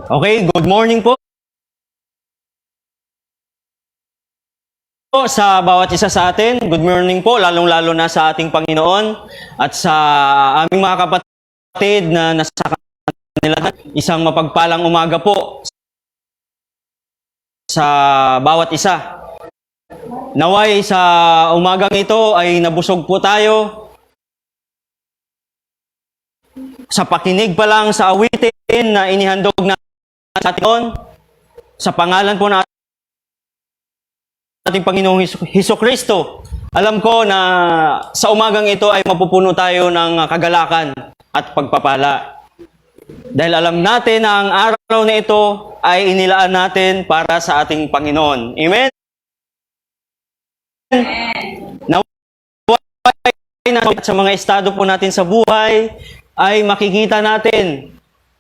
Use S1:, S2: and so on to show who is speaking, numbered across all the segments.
S1: Okay, good morning po sa bawat isa sa atin. Good morning po, lalong-lalo na sa ating Panginoon at sa aming mga kapatid na nasa kanila. Isang mapagpalang umaga po sa bawat isa. Naway sa umagang ito ay nabusog po tayo sa pakinig pa lang sa awitin na inihandog na sa atin sa pangalan po na ating Panginoong Hesukristo. Alam ko na sa umagang ito ay mapupuno tayo ng kagalakan at pagpapala. Dahil alam natin na ang araw na ito ay inilaan natin para sa ating Panginoon. Amen? Naway na sa mga estado po natin sa buhay ay makikita natin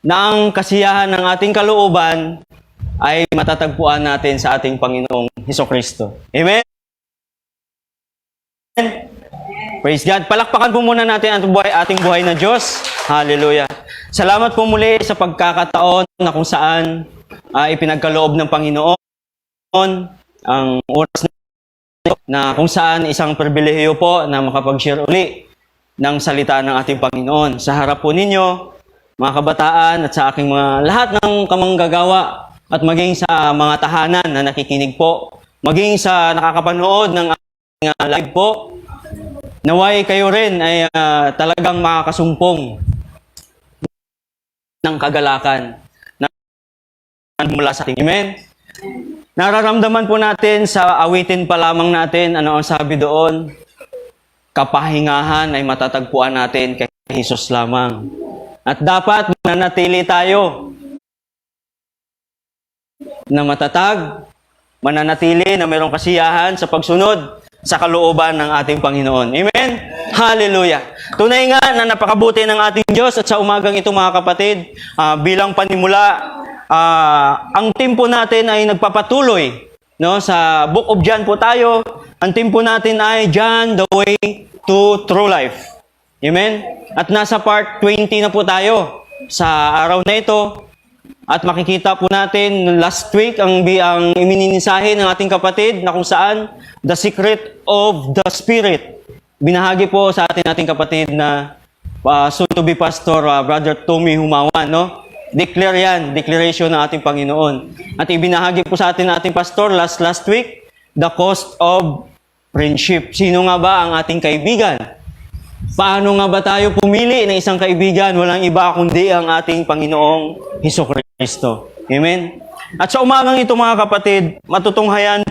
S1: na ang kasiyahan ng ating kalooban ay matatagpuan natin sa ating Panginoong Hesukristo. Amen? Praise God. Palakpakan po muna natin ang ating buhay na Diyos. Hallelujah. Salamat po muli sa pagkakataon na kung saan ipinagkaloob ng Panginoon ang oras na kung saan isang pribilehiyo po na makapag-share uli ng salita ng ating Panginoon. Sa harap po ninyo, mga kabataan at sa aking mga lahat ng kamanggagawa at maging sa mga tahanan na nakikinig po, maging sa nakakapanood ng aking live po, naway kayo rin ay talagang makakasumpong ng kagalakan na mula sa ating. Amen? Nararamdaman po natin sa awitin pa lamang natin, ano ang sabi doon? Kapahingahan ay matatagpuan natin kay Jesus lamang. At dapat mananatili tayo na matatag, mananatili na mayroong kasiyahan sa pagsunod sa kalooban ng ating Panginoon. Amen? Hallelujah! Tunay nga na napakabuti ng ating Diyos at sa umagang ito mga kapatid, bilang panimula, ang tempo natin ay nagpapatuloy. No? Sa Book of John po tayo, ang tempo natin ay John, the way to true life. Amen? At nasa part 20 na po tayo sa araw na ito. At makikita po natin last week ang imininsahe ng ating kapatid na kung saan the secret of the Spirit. Binahagi po sa ating kapatid na soon to be pastor, Brother Tommy Humawan, no? Declare yan, declaration ng ating Panginoon. At ibinahagi po sa ating pastor last week, the cost of friendship. Sino nga ba ang ating kaibigan? Paano nga ba tayo pumili ng isang kaibigan? Walang iba kundi ang ating Panginoong Hesukristo. Amen? At sa umagang ito mga kapatid, matutunghayan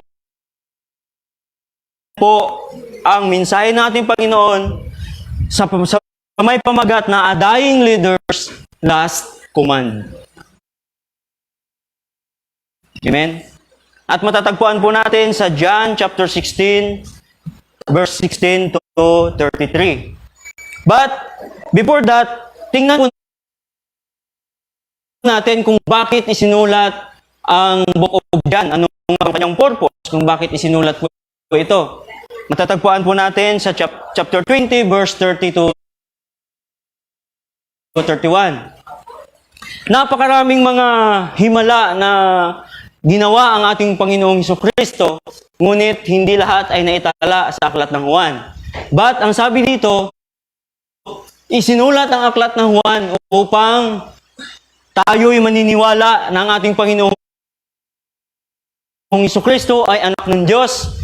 S1: po ang mensahe ng ating Panginoon sa may pamagat na a dying leader's last command. Amen? At matatagpuan po natin sa John chapter 16, verse 16 to 33. But, before that, tingnan po natin kung bakit isinulat ang Book of John. Anong kanyang purpose? Kung bakit isinulat po ito. Matatagpuan po natin sa chapter 20, verse 30 to 31. Napakaraming mga himala na ginawa ang ating Panginoong Hesukristo, ngunit hindi lahat ay naitala sa aklat ng Juan. But, ang sabi dito, isinulat ang aklat ng Juan upang tayo'y maniniwala na ang ating Panginoong Hesukristo ay anak ng Diyos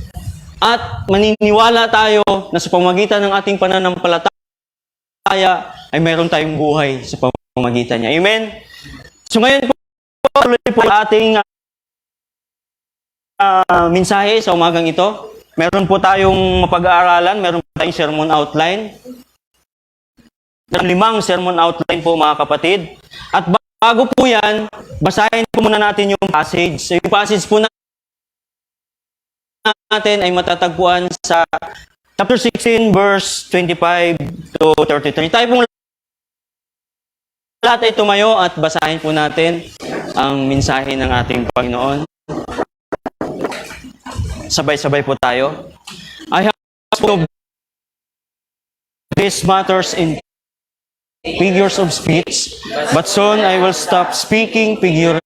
S1: at maniniwala tayo na sa pamamagitan ng ating pananampalataya ay mayroon tayong buhay sa pamamagitan niya. Amen? So ngayon po, tuloy po ating mensahe sa umagang ito. Meron po tayong mapag-aaralan, meron po tayong sermon outline. 5 sermon outline po mga kapatid. At bago po yan, basahin po muna natin yung passage. So yung passage po natin ay matatagpuan sa chapter 16 verse 25 to 33. Tayo pong lahat ay tumayo at basahin po natin ang mensahe ng ating Panginoon. Sabay-sabay po tayo. I have spoken of these matters in figures of speech, but soon I will stop speaking figuratively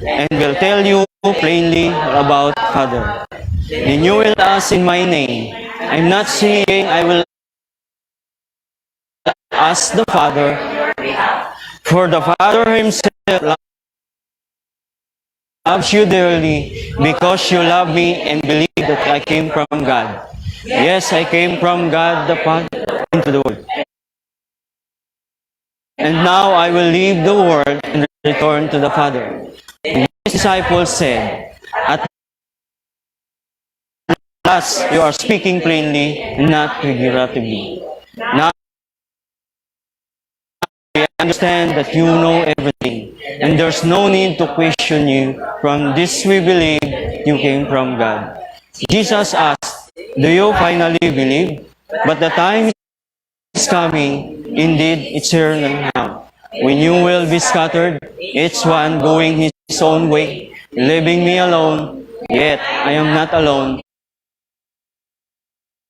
S1: and will tell you plainly about Father. Then you will ask in my name. I'm not saying I will ask the Father, for the Father himself loves you dearly because you love me and believe that I came from God. Yes, I came from God the Father into the world. And now I will leave the world and return to the Father. And his disciples said, at last you are speaking plainly and not figuratively. Now we understand that you know everything, and there's no need to question you. From this we believe you came from God. Jesus asked, do you finally believe? But the time is coming, indeed it's here now, when you will be scattered, each one going his own way, leaving me alone. Yet I am not alone,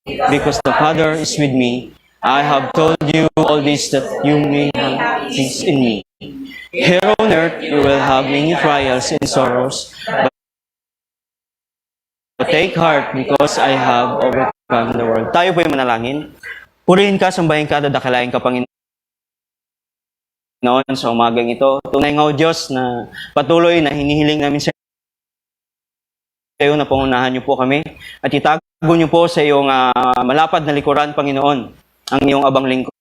S1: because the Father is with me. I have told you all this that you may have peace in me. Here on earth you will have many trials and sorrows, but take heart because I have overcome the world. Tayo po yung manalangin. Purihin ka, sambahin ka, dadakalain ka, Panginoon, sa umagang ito. Tunay nga, O Diyos, na patuloy na hinihiling namin sa iyo na pangunahan niyo po kami at itago niyo po sa iyong malapad na likuran, Panginoon, ang iyong abang lingkod.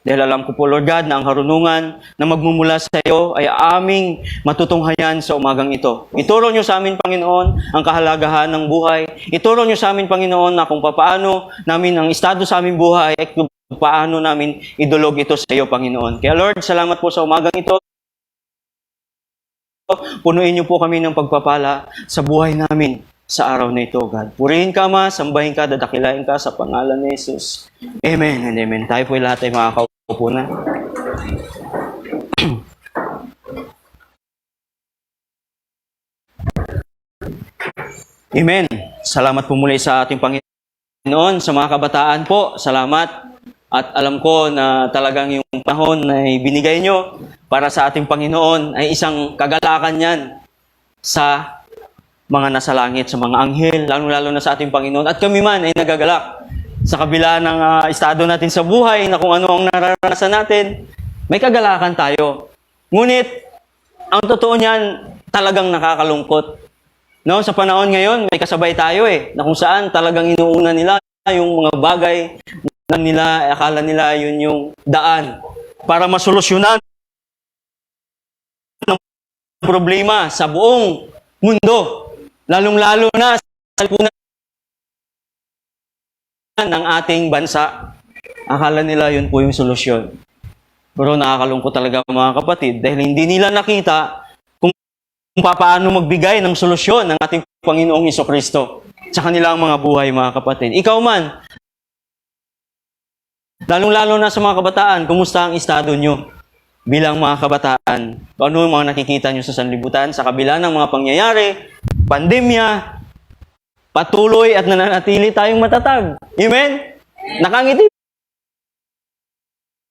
S1: Dahil alam ko po, Lord God, na ang karunungan na magmumula sa iyo ay aming matutunghayan sa umagang ito. Ituro niyo sa amin, Panginoon, ang kahalagahan ng buhay. Ituro niyo sa amin, Panginoon, na kung paano namin ang estado sa aming buhay at kung paano namin idulog ito sa iyo, Panginoon. Kaya Lord, salamat po sa umagang ito. Punuin niyo po kami ng pagpapala sa buhay namin sa araw na ito, God. Purihin ka, Ama, sambahin ka, dadakilain ka sa pangalan ni Jesus. Amen and amen. Tayo po lahat ay makakaupo na. Amen. Salamat po muli sa ating Panginoon, sa mga kabataan po. Salamat. At alam ko na talagang yung panahon na binigay nyo para sa ating Panginoon ay isang kagalakan yan sa mga nasa langit, sa mga anghel, lalo-lalo na sa ating Panginoon. At kami man ay nagagalak sa kabila ng estado natin sa buhay na kung ano ang nararanasan natin, may kagalakan tayo. Ngunit, ang totoo niyan, talagang nakakalungkot. No, sa panahon ngayon, may kasabay tayo na kung saan talagang inuuna nila yung mga bagay na nila, akala nila yun yung daan para masolusyonan ng problema sa buong mundo. Lalong-lalo na sa lipunan ng ating bansa. Akala nila yun po yung solusyon. Pero nakakalungkot talaga mga kapatid dahil hindi nila nakita kung paano magbigay ng solusyon ng ating Panginoong Hesukristo sa kanilang mga buhay, mga kapatid. Ikaw man, lalong-lalo na sa mga kabataan, kumusta ang estado nyo bilang mga kabataan? Ano yung mga nakikita nyo sa sanlibutan sa kabila ng mga pangyayari, pandemya, patuloy at nananatili tayong matatag. Amen? Nakangiti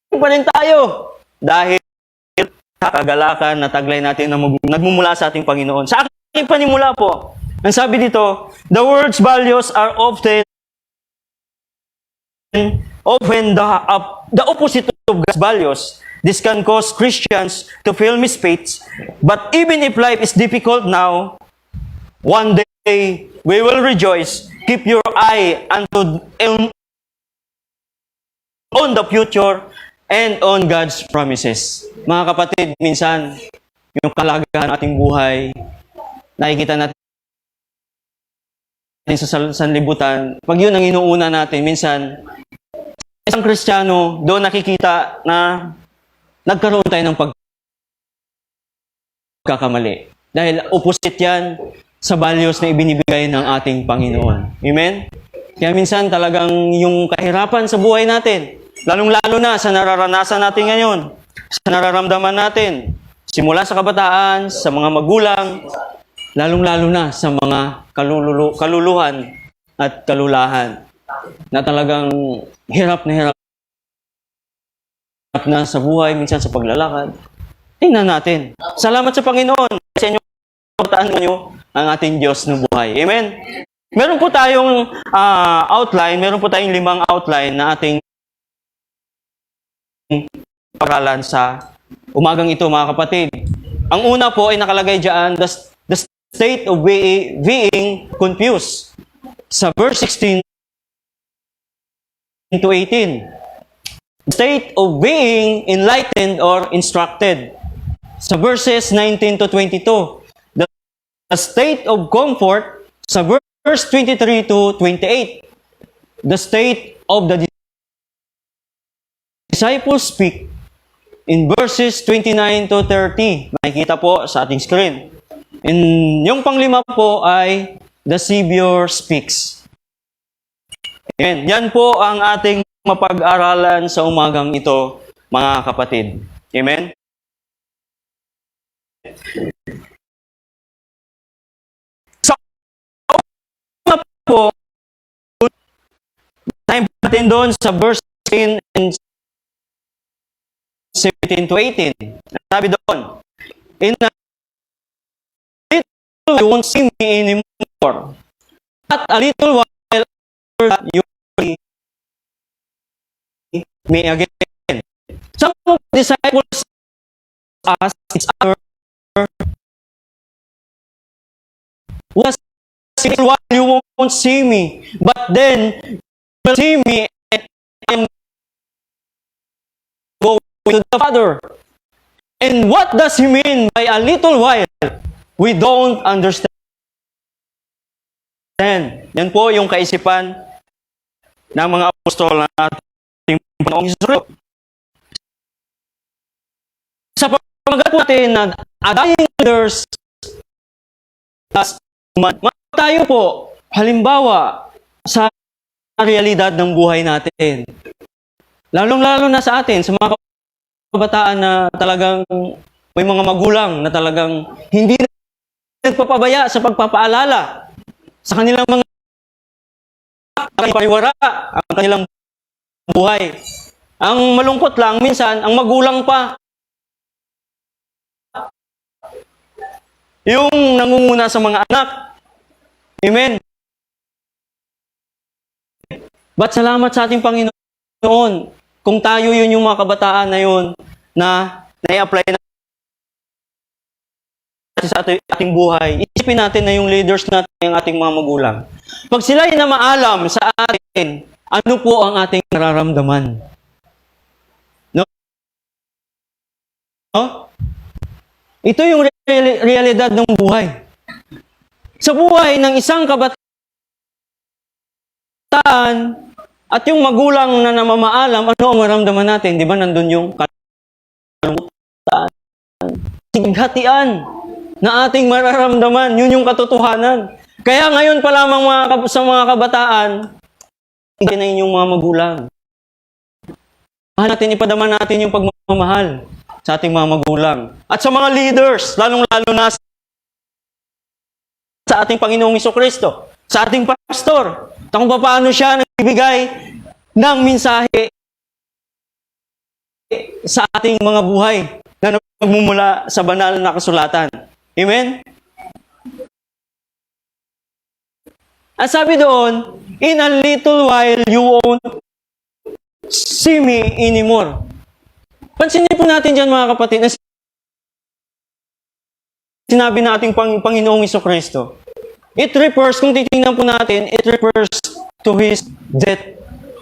S1: pa rin tayo dahil sa kagalakan na taglay natin na nagmumula sa ating Panginoon. Sa aking panimula po, ang sabi dito, the world's values are often the opposite of God's values. This can cause Christians to feel misfits. But even if life is difficult now, one day we will rejoice. Keep your eye on the future and on God's promises. Mga kapatid, minsan yung kalagahan ng ating buhay, nakikita natin sa sanlibutan. Pag yun ang inuuna natin, minsan isang Kristiyano, doon nakikita na nagkaroon tayo ng pagkakamali. Dahil opposite yan sa values na ibinibigay ng ating Panginoon. Amen? Kaya minsan talagang yung kahirapan sa buhay natin, lalong-lalo na sa nararanasan natin ngayon, sa nararamdaman natin, simula sa kabataan, sa mga magulang, lalong-lalo na sa mga kaluluhan at kalulahan. na talagang hirap na sa buhay, minsan sa paglalakad. Tingnan natin. Salamat sa Panginoon sa inyong pagtaan nyo ang ating Diyos ng buhay. Amen? Meron po tayong outline, meron po tayong 5 outline na ating pag-aralan sa umagang ito, mga kapatid. Ang una po ay nakalagay dyan, the state of being confused. Sa verse 16 to 18. The state of being enlightened or instructed. Sa verses 19 to 22. The state of comfort sa verse 23 to 28. The state of the disciples speak in verses 29 to 30. Makikita po sa ating screen. And yung panglima po ay the Savior speaks. Amen. Yan po ang ating mapag-aralan sa umagang ito, mga kapatid. Amen? So, po, time natin doon sa verse 16 and 17 to 18. Sabi doon, in a little you won't see me anymore. But a little while you will see me again. Some of the disciples asked each other, was a little while you won't see me, but then you will see me and I am going to the Father. And what does he mean by a little while? We don't understand. Yan po yung kaisipan ng mga apostol na ating Panginoong Hesus. Sa pamagat po natin na dying leaders, tayo po, halimbawa, sa realidad ng buhay natin. Lalong-lalo na sa atin, sa mga kabataan na talagang may mga magulang na talagang hindi nagpapabaya sa pagpapaalala sa kanilang mga pariwara, ang kanilang buhay. Ang malungkot lang, minsan, ang magulang pa yung nangunguna sa mga anak. Amen. But salamat sa ating Panginoon kung tayo yun yung mga kabataan na yun na nai-apply natin sa ating buhay. Isipin natin na yung leaders natin ang ating mga magulang. Pag sila ay na maalam sa atin, ano po ang ating nararamdaman? No? No? Ito yung realidad ng buhay. Sa buhay ng isang kabataan at yung magulang na namamaalam, ano ang maramdaman natin? Di ba nandun yung kalungkutan, sighatian na ating mararamdaman. Yun yung katotohanan. Kaya ngayon pa lamang sa mga kabataan, hindi na inyong mga magulang. Mahal natin, ipadama natin yung pagmamahal sa ating mga magulang. At sa mga leaders, lalong-lalo na sa ating Panginoong Hesukristo, sa ating pastor, kung paano siya nagbibigay ng mensahe sa ating mga buhay na nagmumula sa banal na kasulatan. Amen? At sabi doon, in a little while you won't see me anymore. Pansinin po natin dyan, mga kapatid, na sinabi na ating Panginoong Hesukristo. It refers, kung titingnan po natin, it refers to His death,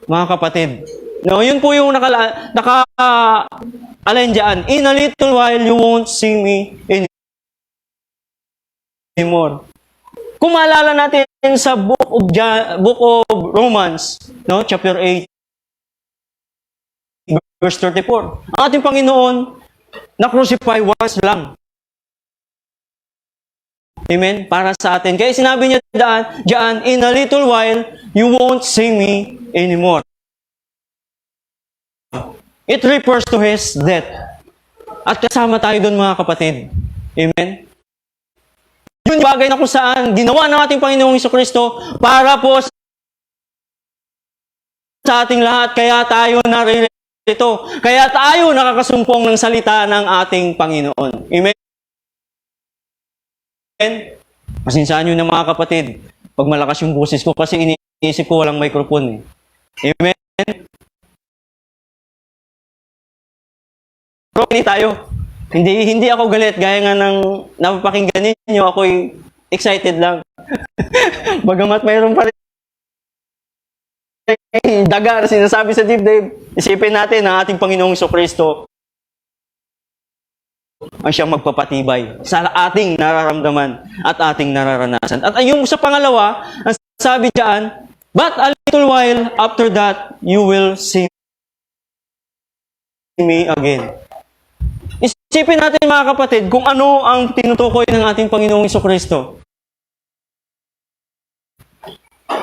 S1: mga kapatid. No, yun po yung naka-align dyan. In a little while, you won't see me anymore. Kung maalala natin sa book of Romans, no, chapter 8, verse 34, ang ating Panginoon na-crucify once lang. Amen? Para sa atin. Kaya sinabi niya dyan, in a little while, you won't see me anymore. It refers to His death. At kasama tayo doon, mga kapatid. Amen? Yun yung bagay na kung saan ginawa ng ating Panginoong Hesukristo para po sa ating lahat, kaya tayo naririto. Kaya tayo nakakasumpong ng salita ng ating Panginoon. Amen? Pasinsyahan nyo na mga kapatid, pag malakas yung boses ko kasi iniisip ko walang microphone. Amen? Pero hindi tayo. Hindi ako galit. Gaya nga ng napapakinggan ninyo, ako'y excited lang. Bagamat mayroon pa rin daga na sinasabi sa dibdib, isipin natin ang ating Panginoong Jesucristo ang siyang magpapatibay sa ating nararamdaman at ating nararanasan. At yung sa pangalawa, ang sabi diyan, but a little while after that, you will see me again. Isipin natin mga kapatid, kung ano ang tinutukoy ng ating Panginoong Jesucristo.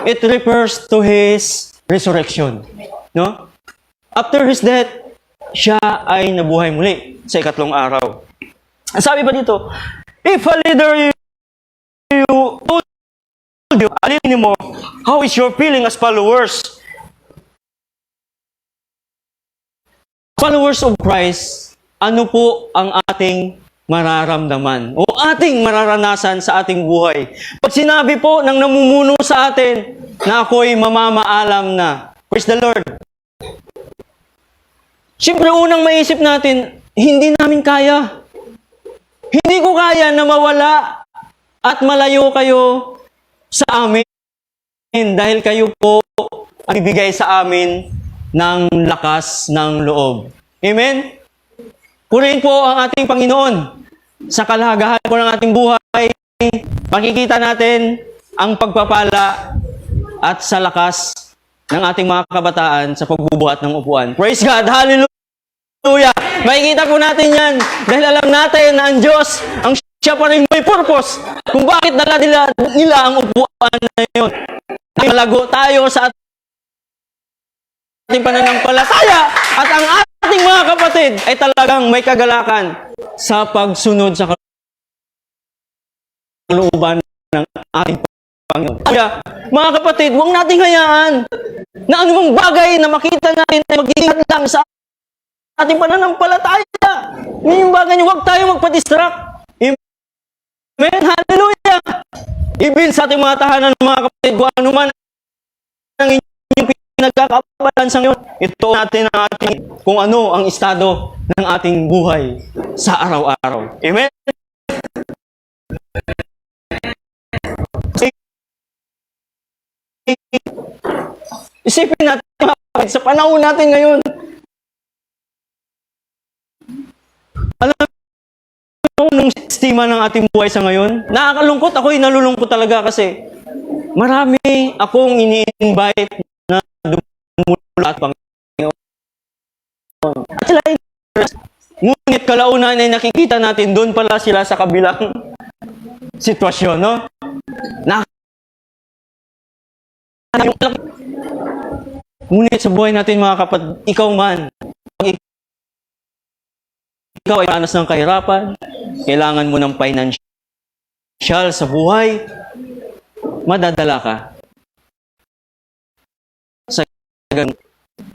S1: It refers to His resurrection. No? After His death, siya ay nabuhay muli sa ikatlong araw. Ang sabi pa dito, if a leader told you, alin mo, how is your feeling as followers? Followers of Christ, ano po ang ating mararamdaman o ating mararanasan sa ating buhay? Pag sinabi po ng namumuno sa atin na ako'y mamamaalam na, praise the Lord. Siyempre, unang maisip natin, hindi namin kaya. Hindi ko kaya na mawala at malayo kayo sa amin dahil kayo po ang ibigay sa amin ng lakas ng loob. Amen? Purihin po ang ating Panginoon. Sa kalagahan po ng ating buhay, makikita natin ang pagpapala at sa lakas ng ating mga kabataan sa pagbubuhat ng upuan. Praise God! Hallelujah! Makikita po natin yan dahil alam natin na ang Diyos, ang siya pa rin may purpose kung bakit dala nila ang upuan na yun. Malago tayo sa ating pananampalataya at ang ating mga kapatid ay talagang may kagalakan sa pagsunod sa kalooban ng ating Panginoon. Kaya, mga kapatid, huwag nating hayaan na anumang bagay na makita natin ay magiging lang sa ating pananampalataya. Yung bagay niyo, huwag tayo magpa-distract. Amen? Hallelujah! Even sa ating mga tahanan ng mga kapatid, kung ano man ang inyong pinagkakabalan sa ngayon, ito natin ang ating, kung ano ang estado ng ating buhay sa araw-araw. Amen? Isipin natin mga kapatid, sa panahon natin ngayon, alam mo nung sistema ng ating buhay sa ngayon, nakakalungkot, ako'y nalulungkot talaga kasi marami akong ini-invite na dumula at Panginoon. At sila ay ngunit kalaunan ay nakikita natin, doon pala sila sa kabilang sitwasyon, no? Ngunit sa buhay natin mga kapatid, ikaw man, pag ikaw ay manas ng kahirapan, kailangan mo ng financial sa buhay, madadala ka sa ganun,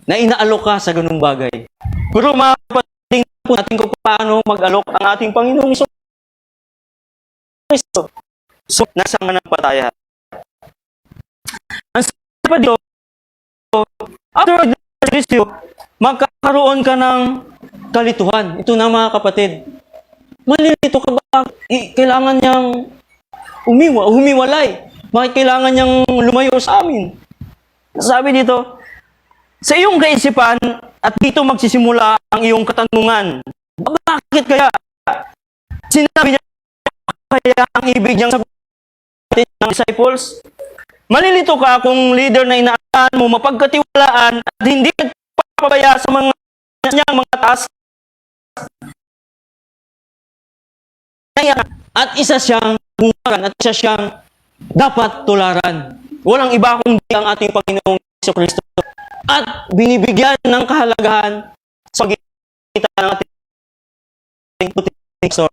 S1: na inaalok ka sa ganung bagay. Pero mga kapatid, po natin kung paano mag-alok ang ating Panginoong Kristo. So, nasa mananampalataya. Ang sabi pa dito, after Kristo, magkakaroon ka ng kalituhan. Ito na mga kapatid. Malilito ka ba? Kailangan niyang humiwalay. Bakit kailangan niyang lumayo sa amin? Sabi dito, sa iyong kaisipan at dito magsisimula ang iyong katanungan. Bakit kaya? Sinabi niya kaya ang ibig niyang sabihin ng disciples? Malilito ka kung leader na inaasahan mo, mapagkatiwalaan at hindi nagpapabaya sa mga niyang mga task. At isa siyang bungaran at isa siyang dapat tularan. Walang iba kundi ang ating Panginoong Jesucristo. At binibigyan ng kahalagahan sa pagitan ng ating puting sa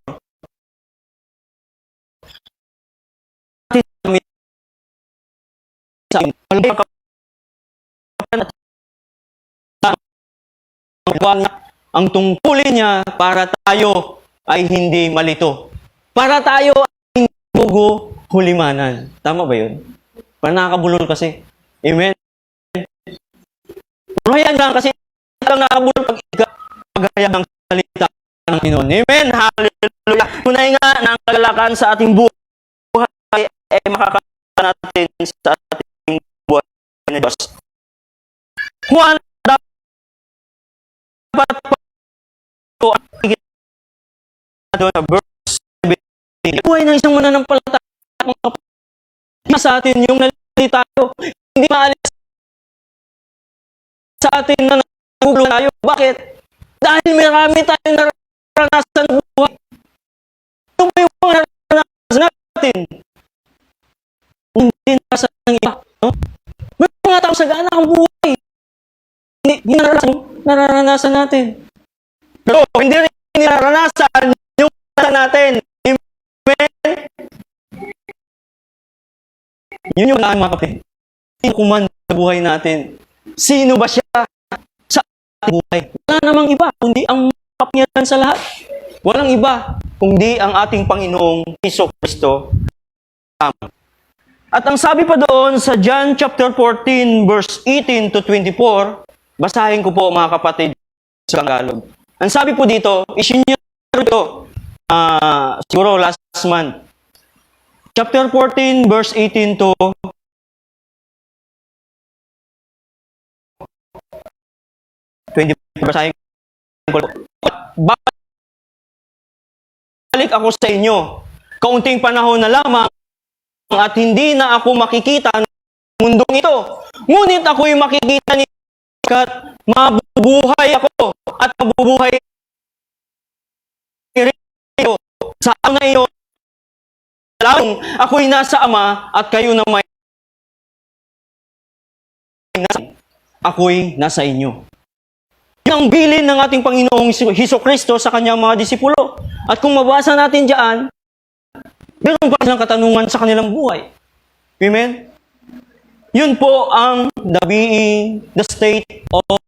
S1: ginawa niya ang tungkulin niya para tayo ay hindi malito. Para tayo ay hindi hulimanan. Tama ba yun? Para nakakabulol kasi. Amen? Pero hayaan lang kasi lang nakakabulol paghayag ng salita ng Panginoon. Amen? Hallelujah! Tunay nga na ang kagalakan sa ating buhay ay makakita natin sa ating buhay na Diyos. Juan, dapat po ang doon sa verse 17. Buhay ng isang mananampalataya sa atin yung nalilita tayo. Hindi maalis sa atin na nagugulo tayo. Bakit? Dahil marami tayong naranasan ng buhay. Ito ba yung mga naranasan natin? Hindi naranasan ng iba. No? May mga tao sa gana ang buhay. Hindi naranasan natin. Pero hindi rin naranasan yung natin. Amen? Yun yung mga kapatid. Sino kuman sa buhay natin? Sino ba siya sa ating buhay? Wala namang iba, kundi ang kapangyarihan sa lahat. Walang iba, kundi ang ating Panginoong Jesucristo. At ang sabi pa doon sa John chapter 14, verse 18 to 24, basahin ko po mga kapatid sa Tagalog. Ang sabi po dito, isinyo ito, siguro last month, chapter 14, verse 18 to 20. Basahin ko. Balik ako sa inyo. Kaunting panahon na lamang at hindi na ako makikita ng mundong ito. Ngunit ako'y makikita ni at mabubuhay ako at mabubuhay rin sa na iyo. Ako'y nasa Ama at kayo na may ako'y nasa inyo. Yan ang bilin ng ating Panginoong Jesucristo sa kanyang mga disipulo. At kung mabasa natin diyan, meron pa silang katanungan sa kanilang buhay. Amen? Yun po ang the state of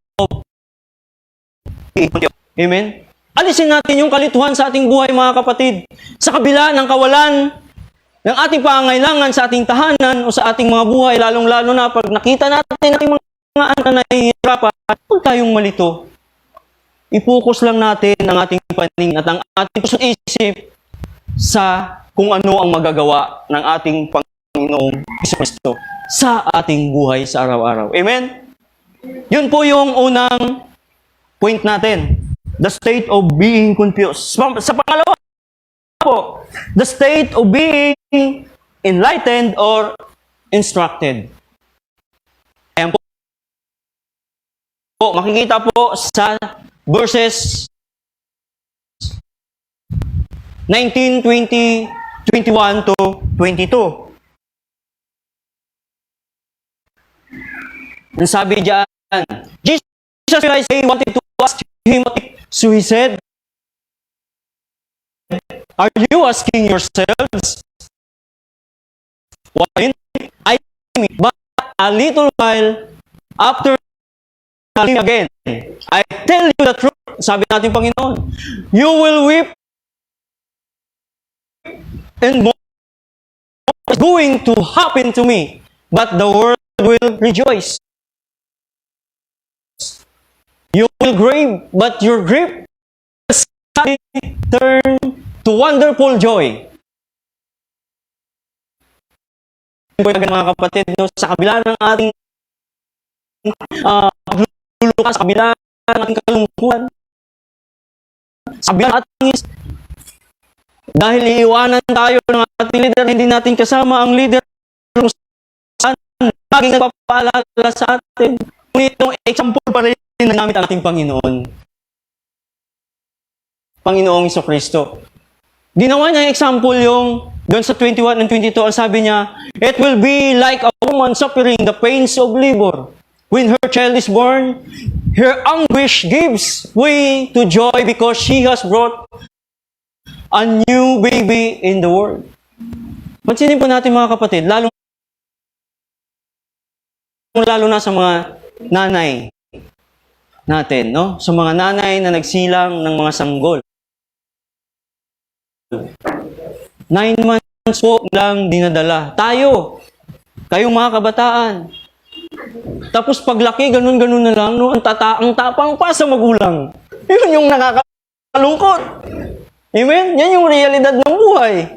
S1: Amen? Alisin natin yung kalituhan sa ating buhay, mga kapatid. Sa kabila ng kawalan ng ating pangangailangan sa ating tahanan o sa ating mga buhay, lalong-lalo na pag nakita natin ating mga anak na nahihirapan, huwag tayong malito. I-focus lang natin ang ating paningin at ang ating puso't isip sa kung ano ang magagawa ng ating Panginoong Jesucristo sa ating buhay sa araw-araw. Amen? Yun po yung unang point natin. The state of being confused. Sa pangalawa po, the state of being enlightened or instructed. Ayan po, makikita po sa verses 19, 20, 21 to 22. Ang sabi diyan, Jesus realized they wanted to ask him, so he said, are you asking yourselves? Why? I mean, but a little while after coming again, I tell you the truth, sabi natin Panginoon, you will weep and more is going to happen to me, but the world will rejoice. You will grieve, but your grief will turn to wonderful joy. Mga kapatid, sa kabila ng ating paglulukas, sa kabila ng ating kalungkuhan, sa kabila ng ating dahil iiwanan tayo ng ating leader, hindi natin kasama ang leader kung saan laging nagpapaalala sa atin. Itong example pa rin na namin ang ating Panginoon. Panginoong Jesucristo. Ginawa niya yung example yung doon sa 21 and 22, ang sabi niya, it will be like a woman suffering the pains of labor. When her child is born, her anguish gives way to joy because she has brought a new baby in the world. Pansinin po natin mga kapatid, lalo na sa mga nanay. natin, no? Sa mga nanay na nagsilang ng mga sanggol. 9 months po lang dinadala. Tayo, kayong mga kabataan. Tapos paglaki, ganun-ganun na lang, no? Ang tapang pa sa magulang. Yun yung nakakalungkot. Amen? Yan yung realidad ng buhay.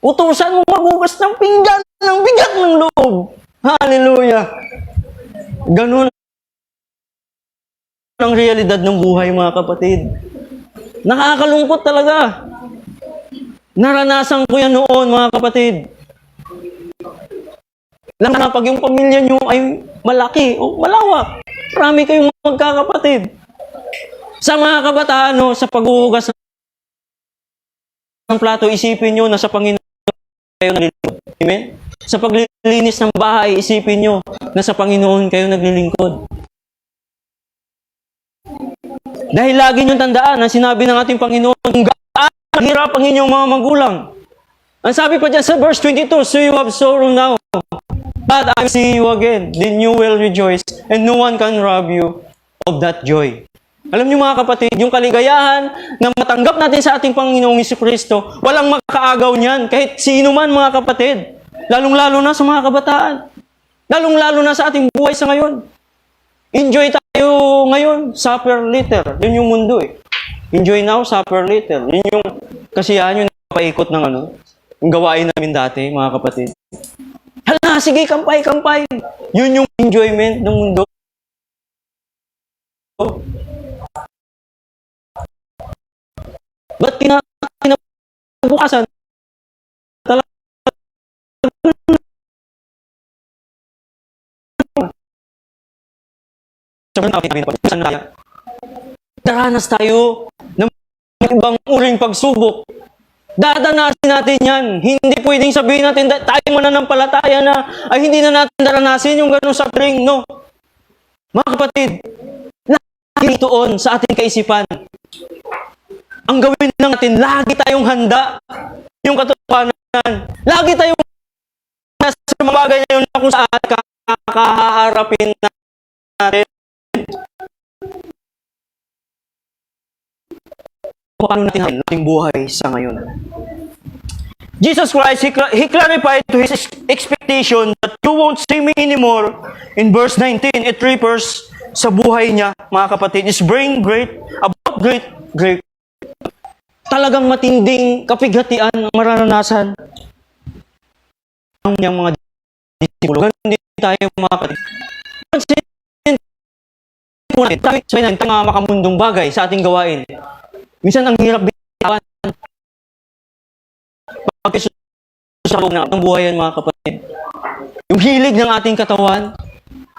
S1: Utusan mo magugas ng pinggan ng bigat ng loob. Hallelujah. Ganun ang realidad ng buhay, mga kapatid. Nakakalungkot talaga. Naranasan ko yan noon, mga kapatid. Lalo na pag yung pamilya nyo ay malaki o malawak. Marami kayong magkakapatid. Sa mga kabataan, no, sa paghuhugas ng plato, isipin nyo na sa Panginoon kayo naglilingkod. Amen? Sa paglilinis ng bahay, isipin nyo na sa Panginoon kayo naglilingkod. Dahil lagi nyo tandaan ang sinabi ng ating Panginoon, kung gaano mahirap ang inyong mga magulang. Ang sabi pa dyan sa verse 22, so you have sorrow now, but I will see you again, then you will rejoice, and no one can rob you of that joy. Alam niyo mga kapatid, yung kaligayahan na matanggap natin sa ating Panginoong Jesucristo, walang makaagaw niyan, kahit sino man mga kapatid. Lalong-lalo na sa mga kabataan. Lalong-lalo na sa ating buhay sa ngayon. Enjoy tayo ngayon, suffer later. Yun yung mundo eh. Enjoy now, suffer later. Yun yung kasiyahan yung napaikot ng yung gawain namin dati, mga kapatid. Hala, sige, kampay. Yun yung enjoyment ng mundo. Ba't kinabukasan? Talaga. Daranas tayo ng ibang uring pagsubok. Dadanasin natin yan. Hindi pwedeng sabihin natin, tayo mananampalataya na, ay hindi na natin daranasin yung ganun suffering. No. Mga kapatid, lagi doon sa ating kaisipan. Ang gawin lang natin, lagi tayong handa. Yung katotohanan. Lagi tayong nasa mga bagay na yun na kung saan kakaharapin natin. Paano natin ating buhay sa ngayon? Jesus Christ, He clarified to His expectation that you won't see me anymore. In verse 19, it refers sa buhay niya, mga kapatid, is bring great, about great. Talagang matinding kapighatian ang mararanasan ng niyang mga disipulo. Ganun din tayo, mga kapatid. Sa mga makamundong bagay sa ating gawain. Minsan ang hirap bitawan. Sa loob ng buhay yan, mga kapatid. Yung hilig ng ating katawan,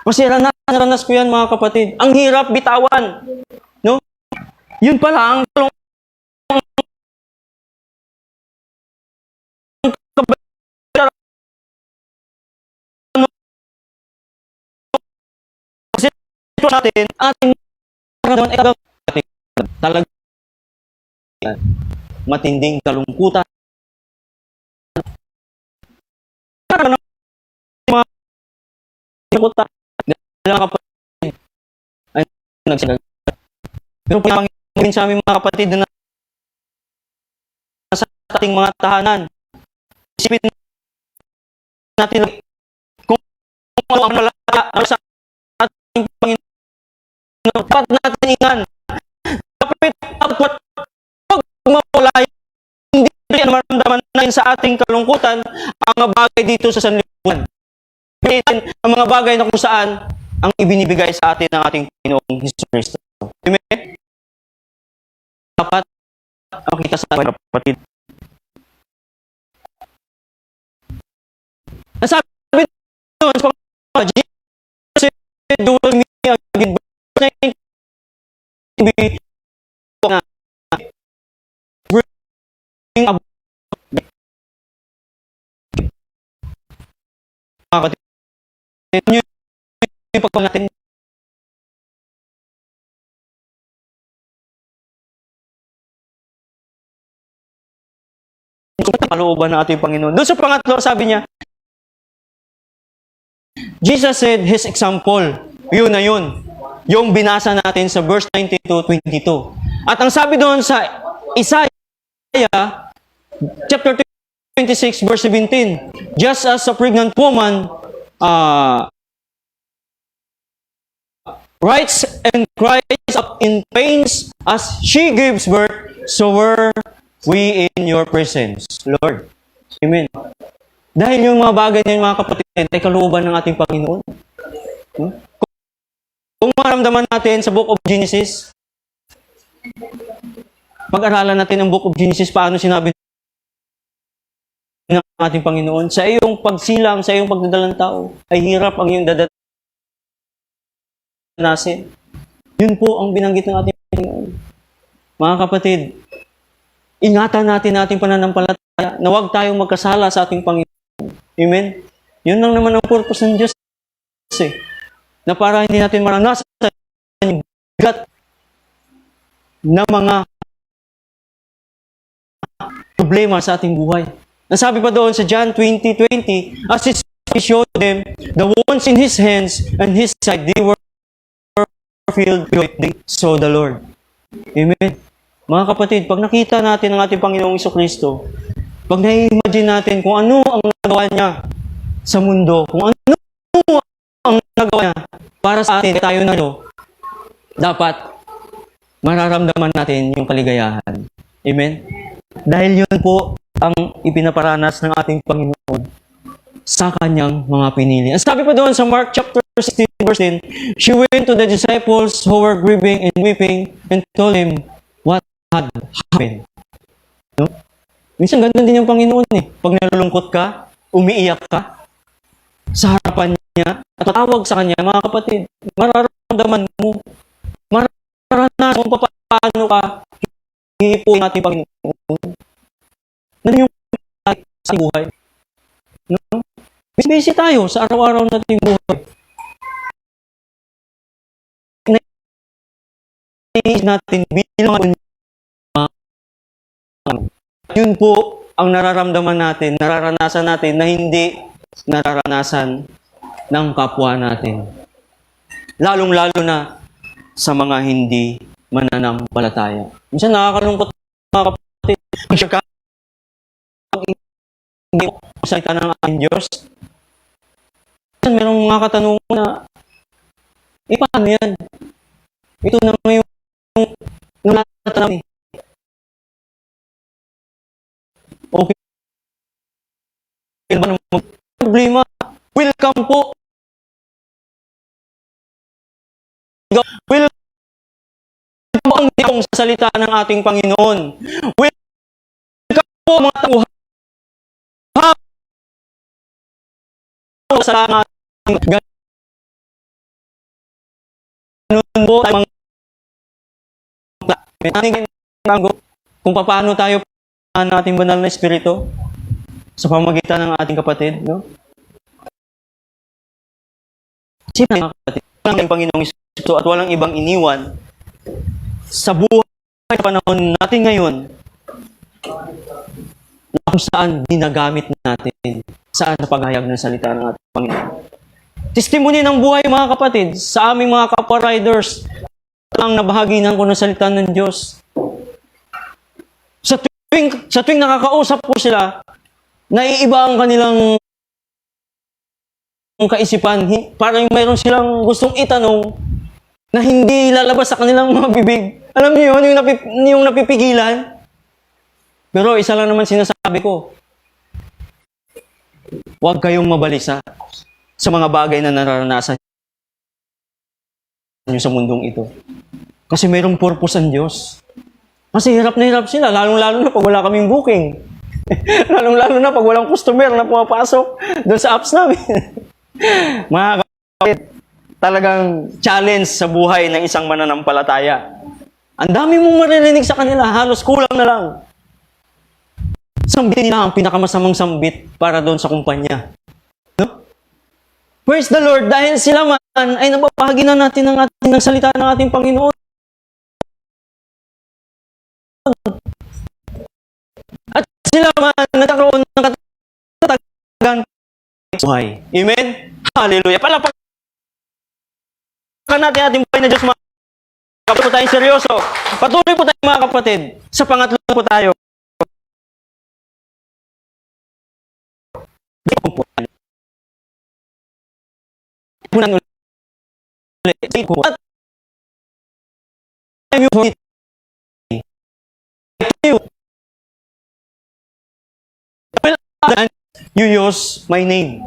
S1: kasi ranas ko yan, mga kapatid. Ang hirap bitawan. No? Yun pala, ang kasi ito natin, ating talagang matinding kalungkutan. Mga kapatid ay nagsagal. Pero po yung sa aming mga kapatid na nasa ating mga tahanan, isipin natin kung ano ang malala sa ating Panginoon. Dapat natin ingan. Dapat mawala hindi rin maramdaman natin sa ating kalungkutan ang mga bagay dito sa sanlibutan. Ang mga bagay na kung saan ang ibinibigay sa atin ng ating Panginoong Jesucristo. Amen? Dapat makita sa ating kapatid. Ang sabi doon sa Panginoon, Jesus said, "Do with me again." Bring about mga kapatid. Yung pagpapag natin kalooban ng ating Panginoon. Doon sa pangatlo, sabi niya, Jesus said His example. Yun na yun. Yung binasa natin sa verse 19-22. At ang sabi doon sa Isaiah, chapter 26, verse 17, just as a pregnant woman writes and cries out in pains as she gives birth, so were we in your presence, Lord. Amen. Dahil yung mga bagay na yun, mga kapatid, ay kalooban ng ating Panginoon. Kung maramdaman natin sa Book of Genesis, pag-aralan natin ang Book of Genesis, paano sinabi ng ating Panginoon, sa iyong pagsilang, sa iyong pagdadalang tao, ay hirap ang iyong dadanasin. Yun po ang binanggit ng ating Panginoon. Mga kapatid, ingatan natin ating pananampalataya na huwag tayong magkasala sa ating Panginoon. Amen? Yun lang naman ang purpose ng Diyos. Na para hindi natin maranasan yung bigat na mga problema sa ating buhay. Nasabi pa doon sa John 20:20, as He showed them the wounds in His hands and His side, they were filled with joy. They saw the Lord. Amen. Mga kapatid, pag nakita natin ang ating Panginoong Jesucristo, pag na-imagine natin kung ano ang nagawa niya sa mundo, kung ano ang nagawa niya para sa atin, tayo na dapat mararamdaman natin yung kaligayahan. Amen? Dahil yun po ang ipinaparanas ng ating Panginoon sa kanyang mga pinili. Ang sabi pa doon sa Mark chapter 16 verse 10, she went to the disciples who were grieving and weeping and told him what had happened. No? Minsan ganun din yung Panginoon eh. Pag nalulungkot ka, umiiyak ka sa harapan niya at tatawag sa kanya, mga kapatid, mararamdaman mo, mararanasan mo paano ka hihipuin natin Panginoon. Ano yung sa buhay? No? Busy tayo sa araw-araw nating buhay. Naiis natin bilang yun po ang nararamdaman natin, nararanasan natin na hindi nararanasan ng kapwa natin. Lalong-lalo na sa mga hindi mananampalataya. Minsan nakakalungkot mga kapatid. Hindi mo salita ng ating Diyos. Minsan merong mga katanungan na, paano yan? Ito na ngayon nung natanong okay ba naman problema? Welcome po. Welcome po ang diyong sa salita ng ating Panginoon. Welcome po mga tauhan. Sa ating ganun po tayo kung paano tayo ng ating banal na espiritu sa pamamagitan ng ating kapatid, no? Sino ang kapatid? Walang Panginoong Isus at walang ibang iniwan sa buhay na panahon natin ngayon na kung saan ginagamit natin saan sa paghayag ng salita ng ating Panginoon. Testimony ng buhay, mga kapatid, sa aming mga kapwa-riders ang nabahaginan ko ng salita ng Diyos. Sa tuwing nakakausap ko sila, naiiba ang kanilang kaisipan. Parang mayroon silang gustong itanong na hindi lalabas sa kanilang mga bibig. Alam niyo yun, yung napipigilan. Pero isa lang naman sinasabi ko, huwag kayong mabalisa sa mga bagay na nararanasan niyo sa mundong ito. Kasi mayroong purpose ang Diyos. Kasi hirap na hirap sila, lalong-lalo na pag wala kaming booking. Lalong-lalo na pag walang customer na pumapasok doon sa apps namin. Mga kapatid, talagang challenge sa buhay ng isang mananampalataya. Ang dami mong maririnig sa kanila, halos kulang na lang. Sambitin nila ang pinakamasamang sambit para doon sa kumpanya. No? Praise the Lord, dahil sila man ay nababahagi na natin ng salita ng ating Panginoon. At sila man nagkaroon ng katatagan buhay. Amen? Hallelujah. Palapag Palakpakan natin ating buhay na Diyos, mga kapatid. Po tayong seryoso. Patuloy po tayo, mga kapatid. Sa pangatlo po tayo. Punan ulit. You use my name.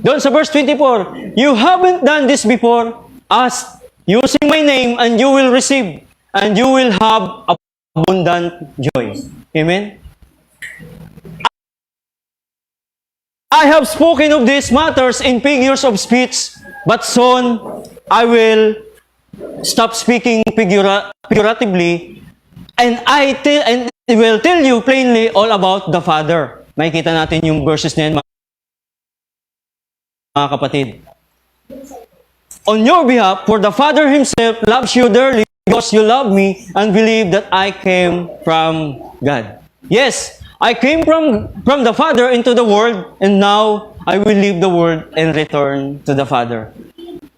S1: Doon sa verse 24, you haven't done this before. Ask using my name and you will receive and you will have abundant joy. Amen? I have spoken of these matters in figures of speech, but soon I will stop speaking figuratively and I will tell you plainly all about the Father. Makikita natin yung verses na yan, mga kapatid. On your behalf, for the Father Himself loves you dearly because you love me and believe that I came from God. Yes, I came from the Father into the world and now I will leave the world and return to the Father.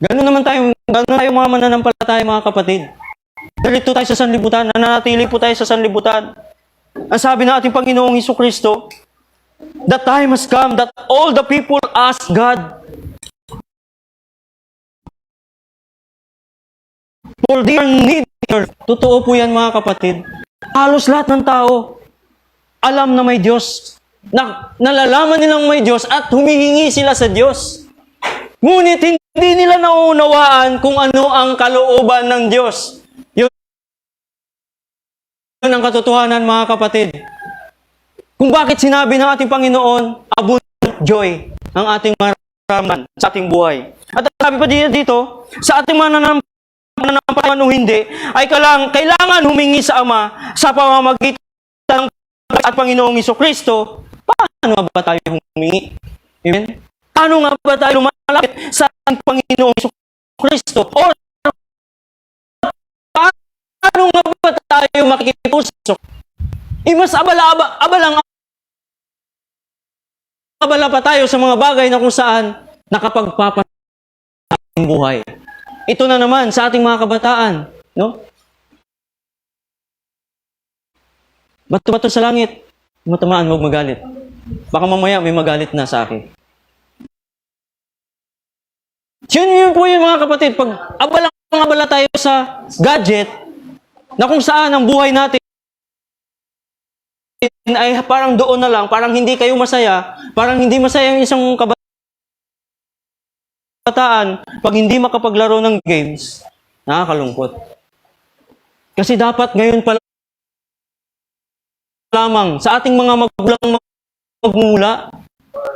S1: Ganun tayo mga mananampalataya, mga kapatid. Dito tayo sa sanlibutan, nananatili po tayo sa sanlibutan. Ang sabi ng ating Panginoong Hesukristo, the time has come that all the people ask God for their need. Totoo po yan, mga kapatid. Halos lahat ng tao alam na may Diyos. Nalalaman nilang may Diyos at humihingi sila sa Diyos. Ngunit hindi nila nauunawaan kung ano ang kalooban ng Diyos. Yun ang katotohanan, mga kapatid. Kung bakit sinabi ng ating Panginoon, abundant joy ang ating maramdaman sa ating buhay. At sabi pa dito, sa ating mananampalataya o hindi, ay kailangan humingi sa Ama sa pamamagitan ng at Panginoong Hesukristo. Paano nga ba tayo humingi? Amen? Paano nga ba tayo lumalapit sa ating Panginoong Hesukristo? O paano nga ba tayo makikipusok? Mas abala pa tayo sa mga bagay na kung saan nakapagpapasahin ating buhay. Ito na naman sa ating mga kabataan, no? Bato-bato sa langit, matamaan, huwag magalit. Baka mamaya may magalit na sa akin. Yun po yun, mga kapatid. Pag abala tayo sa gadget, na kung saan ang buhay natin ay parang doon na lang, parang hindi kayo masaya, parang hindi masaya yung isang kabataan pag hindi makapaglaro ng games, nakakalungkot. Kasi dapat ngayon pa lamang sa ating mga magulang magmula,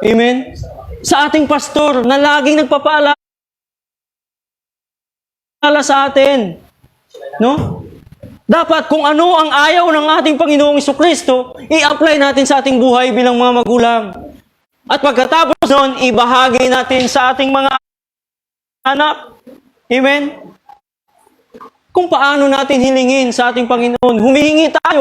S1: amen, sa ating pastor na laging nagpapaalala sa atin, no? Dapat kung ano ang ayaw ng ating Panginoong Hesukristo, i-apply natin sa ating buhay bilang mga magulang. At pagkatapos noon, ibahagi natin sa ating mga anak. Amen? Kung paano natin hilingin sa ating Panginoon, humihingi tayo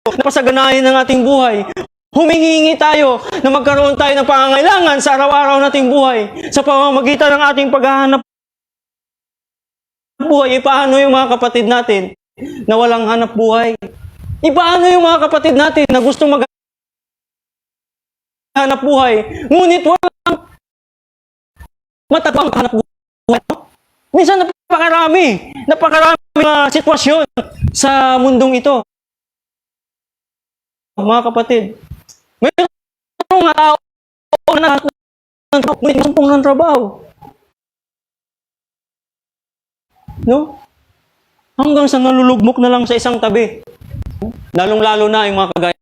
S1: na pasaganahin ng ating buhay. Humihingi tayo na magkaroon tayo ng pangangailangan sa araw-araw nating buhay sa pamamagitan ng ating paghahanap buhay. Paano yung mga kapatid natin na walang hanap buhay? Paano yung mga kapatid natin na gustong maghanap buhay, ngunit walang matabang hanap buhay? Minsan napakarami mga sitwasyon sa mundong ito. Mga kapatid, mayroong mga tao na nagsumpong ng trabaho. No? Hanggang sa nalulugmok na lang sa isang tabi. Lalong-lalo na yung mga kagaya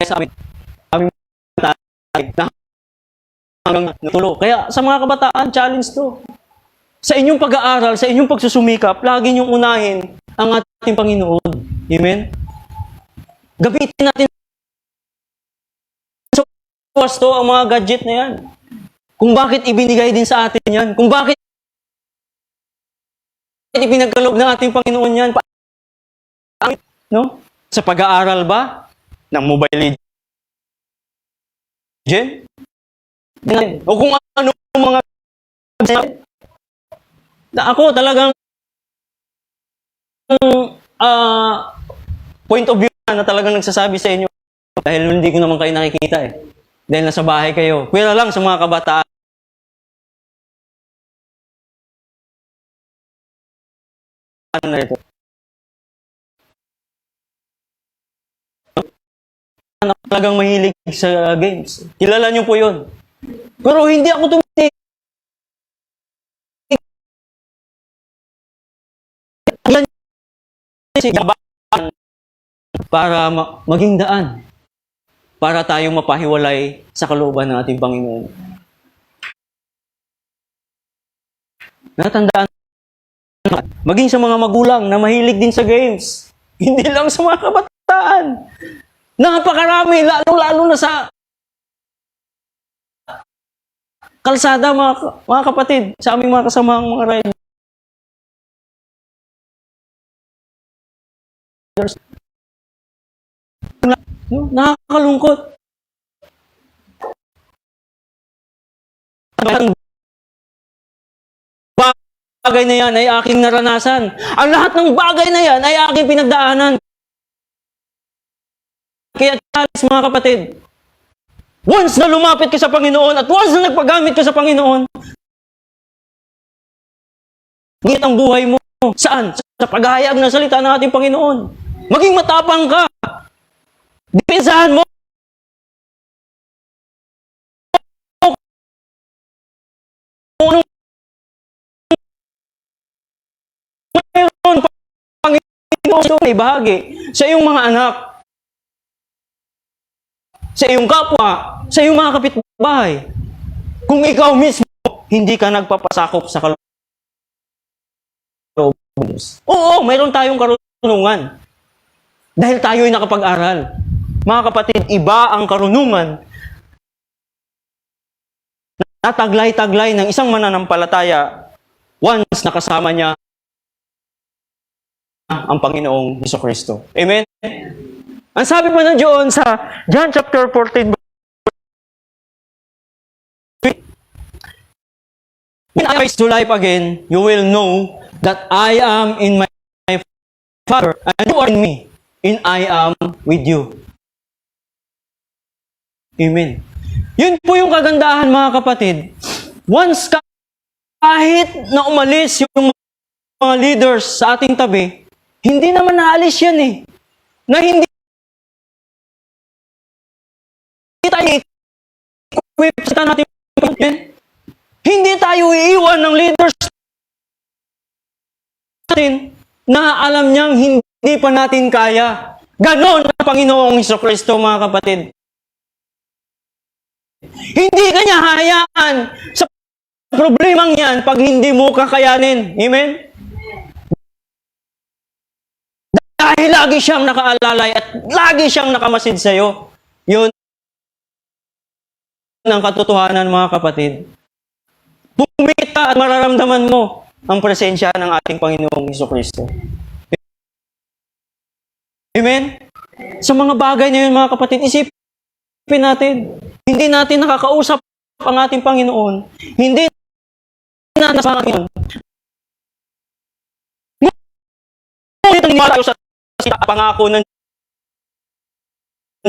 S1: sa amin. Hanggang natulo. Kaya sa mga kabataan, challenge to. Sa inyong pag-aaral, sa inyong pagsusumikap, lagi niyong unahin ang ating Panginoon. Amen? Gamitin natin sa wasto ang mga gadget na yan. Kung bakit ibinigay din sa atin yan. Kung bakit ipinagkaloob ng ating Panginoon yan. No? Sa pag-aaral ba ng Mobile Legends? O kung ano mga Na ako talagang point of view na talagang nagsasabi sa inyo dahil hindi ko naman kayo nakikita eh. Dahil nasa bahay kayo. Kuya lang sa mga kabataan na ito. Talagang mahilig sa games. Kilala niyo po yun. Pero hindi ako tumitig. Para maging daan. Para tayong mapahiwalay sa kalooban ng ating Panginoon. Natandaan maging sa mga magulang na mahilig din sa games. Hindi lang sa mga kabataan. Napakarami, lalo-lalo na sa kalsada, mga kapatid, sa aming mga kasamahang mga riders. Nakakalungkot. Ang bagay na yan ay aking naranasan. Ang lahat ng bagay na yan ay aking pinagdaanan. Kaya mga kapatid, once na lumapit ka sa Panginoon at once na nagpagamit ka sa Panginoon, ngit ang buhay mo. Saan? Sa paghahayag ng salita ng ating Panginoon. Maging matapang ka. Depensahan mo. Mayroon Panginoon ay bahagi sa iyong mga anak, sa iyong kapwa, sa iyong mga kapitbahay. Kung ikaw mismo, hindi ka nagpapasakop sa kalooban. Oo, mayroon tayong karunungan. Dahil tayo'y nakapag-aral. Mga kapatid, iba ang karunungan na taglay-taglay ng isang mananampalataya once nakasama niya ang Panginoong Hesukristo. Amen? Ang sabi pa na Diyon sa John chapter 14, when I rise to life again, you will know that I am in my Father, and you are in me, and I am with you. Amen. Yun po yung kagandahan, mga kapatid. Once kahit na umalis yung mga leaders sa ating tabi, hindi naman naalis yan eh. Na hindi tayo equip sa natin. Hindi tayo iiwan ng leaders natin na alam niyang hindi pa natin kaya. Ganon ang Panginoong Hesukristo, mga kapatid. Hindi ka niya hayaan sa problemang yan pag hindi mo kakayanin. Amen? Dahil lagi siyang nakaalalay at lagi siyang nakamasid sa'yo. Yun ang katotohanan, mga kapatid. Bumita at mararamdaman mo ang presensya ng ating Panginoong Hesukristo. Amen? Sa mga bagay na yun, mga kapatid, isipin natin. Hindi natin nakakausap ang ating Panginoon. Hindi natin sa Panginoon. Ngunit naniniwala tayo sa pangako ng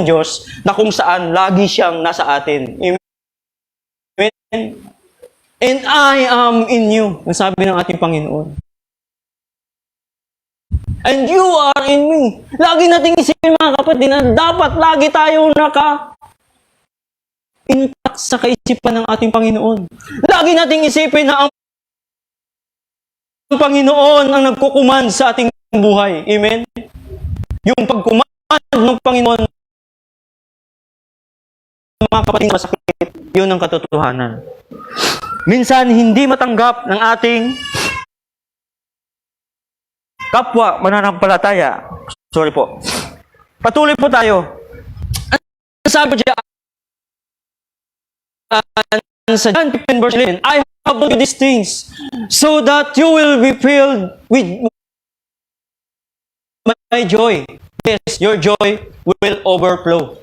S1: Diyos na kung saan lagi siyang nasa atin. Amen? And I am in you, ang sabi ng ating Panginoon. And you are in me. Lagi nating isipin, mga kapatid, na dapat lagi tayo intact sa kaisipan ng ating Panginoon. Lagi nating isipin na ang Panginoon ang nagkukuman sa ating buhay. Amen? Yung pagkuman ng Panginoon, mga kapatid, masakit. Yun ang katotohanan. Minsan, hindi matanggap ng ating kapwa mananampalataya. Sorry po. Patuloy po tayo. Ang sabi diyan sa John 15 verse 11, I have told you these things so that you will be filled with my joy. Yes, your joy will overflow.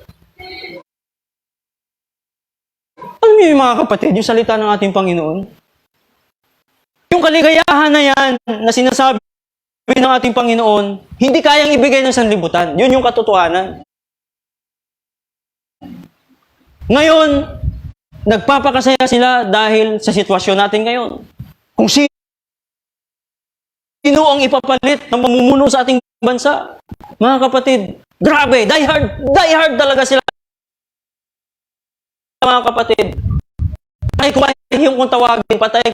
S1: Alam niyo, mga kapatid, yung salita ng ating Panginoon, Yung kaligayahan na yan na sinasabi ng ating Panginoon, hindi kayang ibigay ng sanlibutan. Yun yung katotohanan. Ngayon, nagpapakasaya sila dahil sa sitwasyon natin ngayon. Kung sino ang ipapalit ng mamumuno sa ating bansa, mga kapatid, grabe, die hard talaga sila, mga kapatid. Ay, kumahihiyong kung tawagin, patay.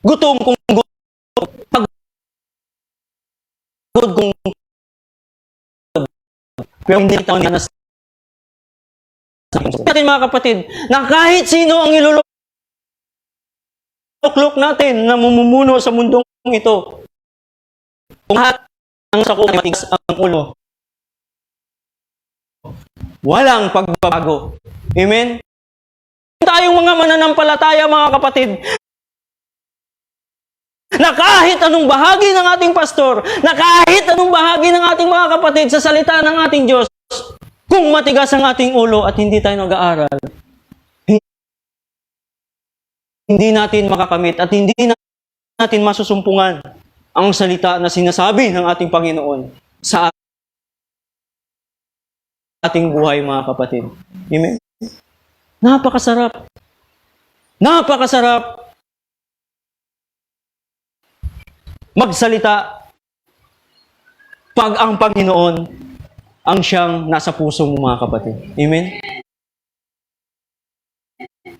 S1: Gutom kung gutom. Pagod kung pero hindi tayo na natin, mga kapatid, na kahit sino ang iluluklok natin na mumumuno sa mundong ito, kung lahat ang sakop ay matigas ang ulo, walang pagbabago. Amen? Tayong mga mananampalataya, mga kapatid, na kahit anong bahagi ng ating pastor, na kahit anong bahagi ng ating mga kapatid sa salita ng ating Diyos, kung matigas ang ating ulo at hindi tayo nag-aaral, hindi natin makakamit at hindi natin masusumpungan ang salita na sinasabi ng ating Panginoon sa ating buhay, mga kapatid. Amen? Napakasarap. Napakasarap magsalita pag ang Panginoon ang siyang nasa puso mo, mga kapatid. Amen?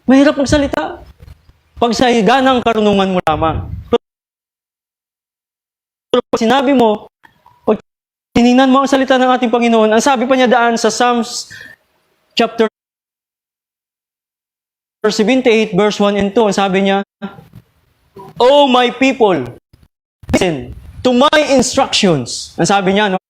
S1: Mahirap magsalita pag sa higanang karunungan mo lamang. Pero pag sinabi mo, pag tinignan mo ang salita ng ating Panginoon, ang sabi pa niya daan sa Psalms chapter 78, verse 1 and 2, ang sabi niya, "O my people, listen to my instructions." Ang sabi niya, no?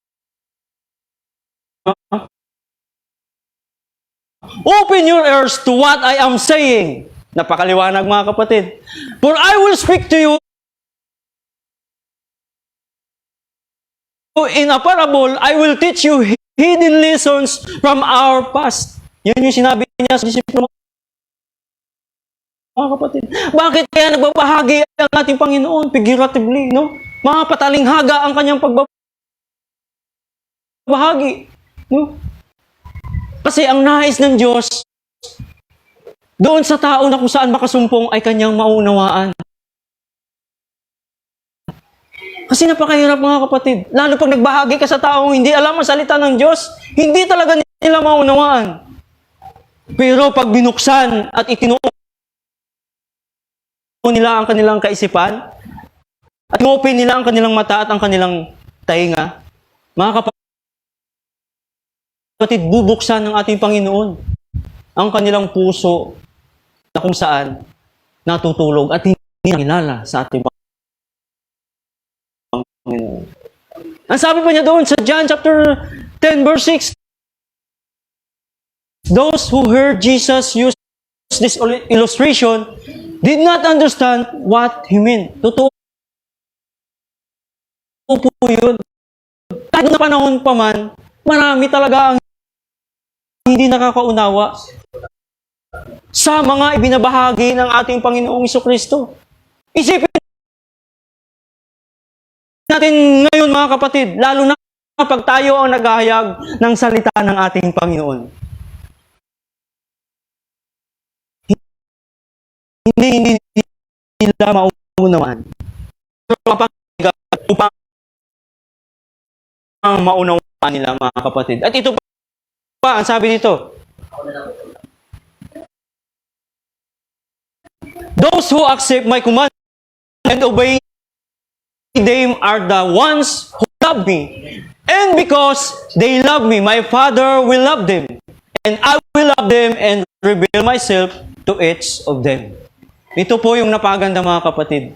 S1: Open your ears to what I am saying. Napakaliwanag, mga kapatid. For I will speak to you in a parable. I will teach you hidden lessons from our past. Yan yung sinabi niya sa disipulo, mga kapatid. Bakit kaya nagbabahagi ang ating Panginoon? Figuratively, no? Mga patalinghaga ang kanyang pagbabahagi. No? Kasi ang nais ng Diyos, doon sa tao na kung saan makasumpong ay kanyang maunawaan. Kasi napakahirap, mga kapatid. Lalo pag nagbahagi ka sa taong hindi alam ang salita ng Diyos, hindi talaga nila maunawaan. Pero pag binuksan at itinuo nila ang kanilang kaisipan, at inopen nila ang kanilang mata at ang kanilang tainga, mga kapatid, bubuksan ng ating Panginoon ang kanilang puso na kung saan natutulog at hindi nakilala sa ating Panginoon. Ang sabi pa niya doon sa John chapter 10 verse 6, those who heard Jesus use this illustration did not understand what he meant. Totoo po yun. Kahit na panahon pa man, marami talaga ang hindi nakakaunawa sa mga ibinabahagi ng ating Panginoong Jesucristo. Isipin natin ngayon, mga kapatid, lalo na pag tayo ang naghahayag ng salita ng ating Panginoon. Hindi nila maunawaan. Upang maunawaan nila, mga kapatid. At ito pa, ang sabi dito, those who accept my command and obey them are the ones who love me. And because they love me, my Father will love them. And I will love them and reveal myself to each of them. Ito po yung napaganda, mga kapatid.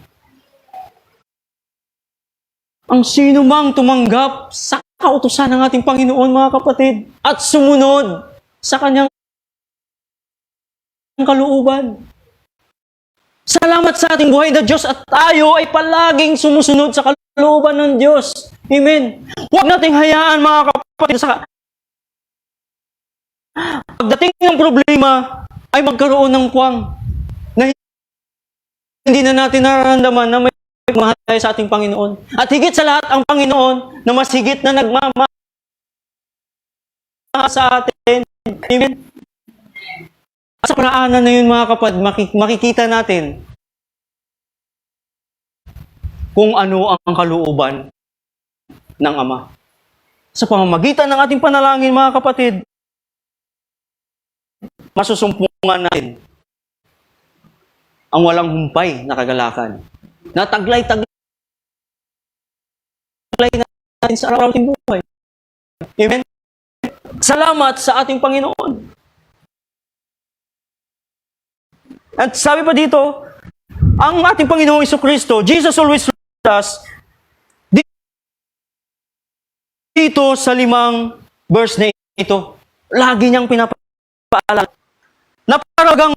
S1: Ang sino mang tumanggap sa kautusan ng ating Panginoon, mga kapatid, at sumunod sa kanyang kalooban. Salamat sa ating buhay na Diyos at tayo ay palaging sumusunod sa kalooban ng Diyos. Amen. Huwag nating hayaan, mga kapatid, sa pagdating ng problema ay magkaroon ng puwang hindi na natin nararamdaman na may mahal tayo sa ating Panginoon. At higit sa lahat, ang Panginoon na mas higit na nagmamahal sa atin. Amen? Sa paraanan na yun, mga kapatid, makikita natin kung ano ang kalooban ng Ama. Sa pamamagitan ng ating panalangin, mga kapatid, masusumpungan natin ang walang humpay na kagalakan. Nataglay-taglay natin sa araw-araw ating buhay. Amen? Salamat sa ating Panginoon. At sabi pa dito, ang ating Panginoong Jesucristo, Jesus always loves us, dito sa 5 verse na ito, lagi niyang pinapaalala na paragang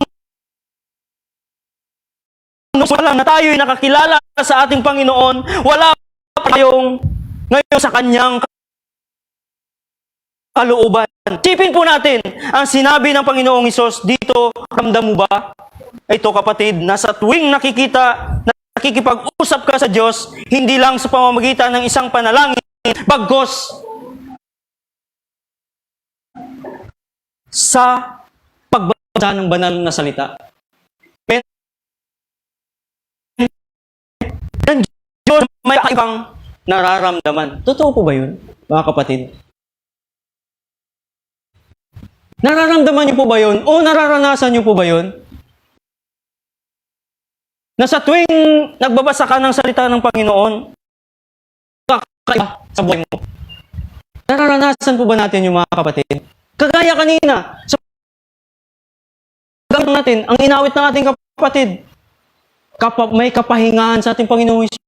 S1: na tayo'y nakakilala sa ating Panginoon, wala pa tayong ngayon sa Kanyang kalooban. Tipin po natin ang sinabi ng Panginoong Hesus dito, ramdam mo ba? Ito kapatid, nasa tuwing nakikipag-usap ka sa Diyos, hindi lang sa pamamagitan ng isang panalangin, bagkos sa pagbasa ng banal na salita. Ng Diyos may kakaibang nararamdaman. Totoo po ba yun, mga kapatid? Nararamdaman niyo po ba yun? O nararanasan niyo po ba yun? Na sa tuwing nagbabasa ka ng salita ng Panginoon, kakaiba sa buhay mo. Nararanasan po ba natin yung mga kapatid? Kagaya kanina, sa pagkakas natin, ang inawit ng ating kapatid, may kapahingahan sa ating Panginoong Hesus.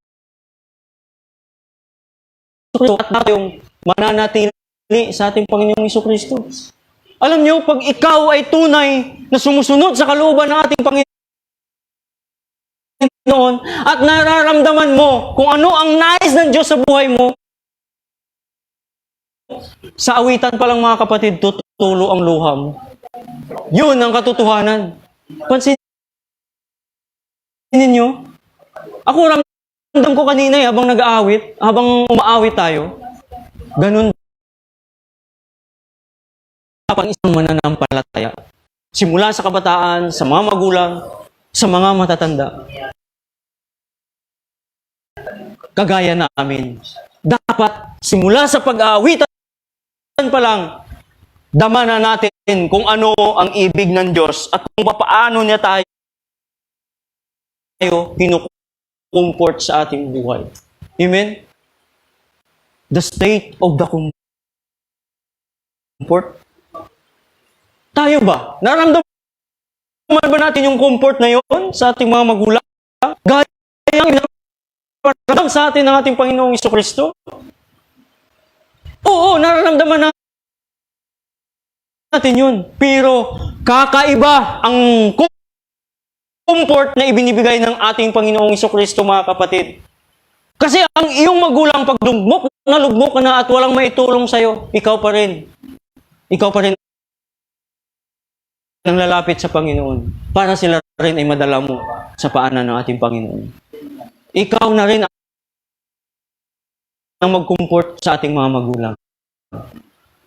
S1: At tayong mananatili sa ating Panginoong Jesucristo. Alam niyo, pag ikaw ay tunay na sumusunod sa kalooban ng ating Panginoon at nararamdaman mo kung ano ang nais ng Diyos sa buhay mo, sa awitan pa lang mga kapatid, tutulo ang luha mo. Yun ang katotohanan. Pansinin niyo, ako ramdam ko kanina habang nag-aawit, habang umaawit tayo, ganun kapag isang mananampalataya. Simula sa kabataan, sa mga magulang, sa mga matatanda. Kagaya namin. Dapat simula sa pag-aawitan pa lang, dama na natin kung ano ang ibig ng Diyos at kung paano niya tayo kinukumport sa ating buhay. Amen? The state of the comfort. Tayo ba? Naramdaman ba natin yung comfort na yun sa ating mga magulang? Gaya ang inaramdam sa atin ng ating Panginoong Jesucristo? Oo, nararamdaman natin yun. Pero kakaiba ang comfort na ibinibigay ng ating Panginoong Jesucristo, mga kapatid. Kasi ang iyong magulang, pag lugmok ka na at walang maitulong sa'yo, ikaw pa rin ang lalapit sa Panginoon para sila rin ay madala mo sa paanan ng ating Panginoon. Ikaw na rin ang mag-comfort sa ating mga magulang.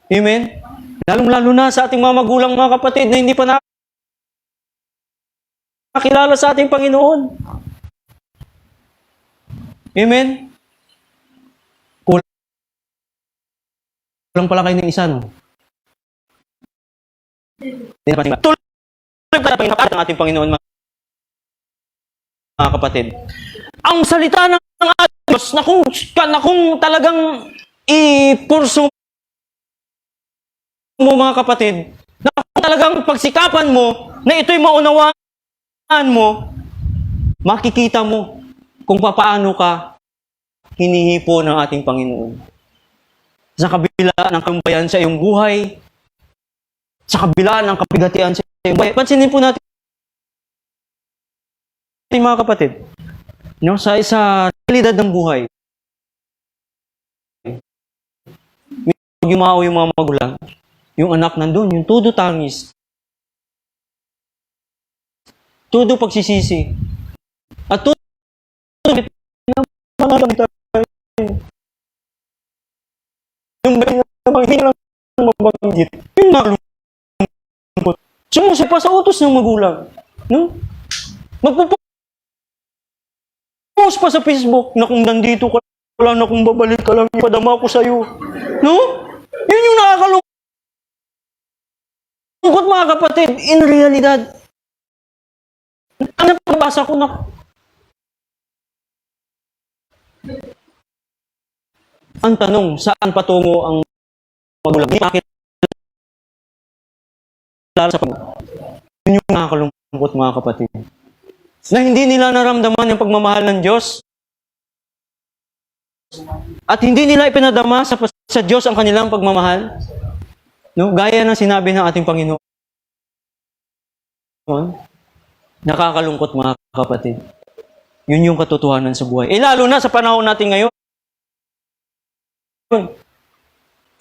S1: Amen? Lalong-lalo na sa ating mga magulang, mga kapatid, na hindi pa nakakilala sa ating Panginoon. Amen? Kulang pala kayo ng isa, no? Tuloy pa ng ating Panginoon, mga kapatid. Ang salita ng ating Diyos na kung talagang ipurso mo, mga kapatid, na kung talagang pagsikapan mo, na ito'y maunawaan mo, makikita mo kung paano ka hinihipo ng ating Panginoon. Sa kabila ng kalumpayan sa iyong buhay, sa kabila ng kapigatian sa iyong buhay. Pansinin po natin, mga kapatid, no, sa realidad ng buhay, yumaw yung mga magulang, yung anak nandun, yung todo tangis, todo pagsisisi, At tunay na pangalan tayo. Yung ba na hindi lang mabanggit. Yung nalungkot. Sumusunod pa sa utos ng magulang. No? Magpo-post pa sa Facebook na kung nandito ka lang, na kung babalik ka lang, ipadama ko sa'yo. No? Yun yung nakakalungkot, mga kapatid. In realidad, ang napabasa ko na ang tanong, saan patungo ang magulang? Bakit lalo sa yun yung nakakalungkot, mga kapatid. Na hindi nila naramdaman yung pagmamahal ng Diyos. At hindi nila ipinadama sa Diyos ang kanilang pagmamahal. No? Gaya ng sinabi ng ating Panginoon. Nakakalungkot, mga kapatid. Yun yung katotohanan sa buhay. Lalo na sa panahon natin ngayon.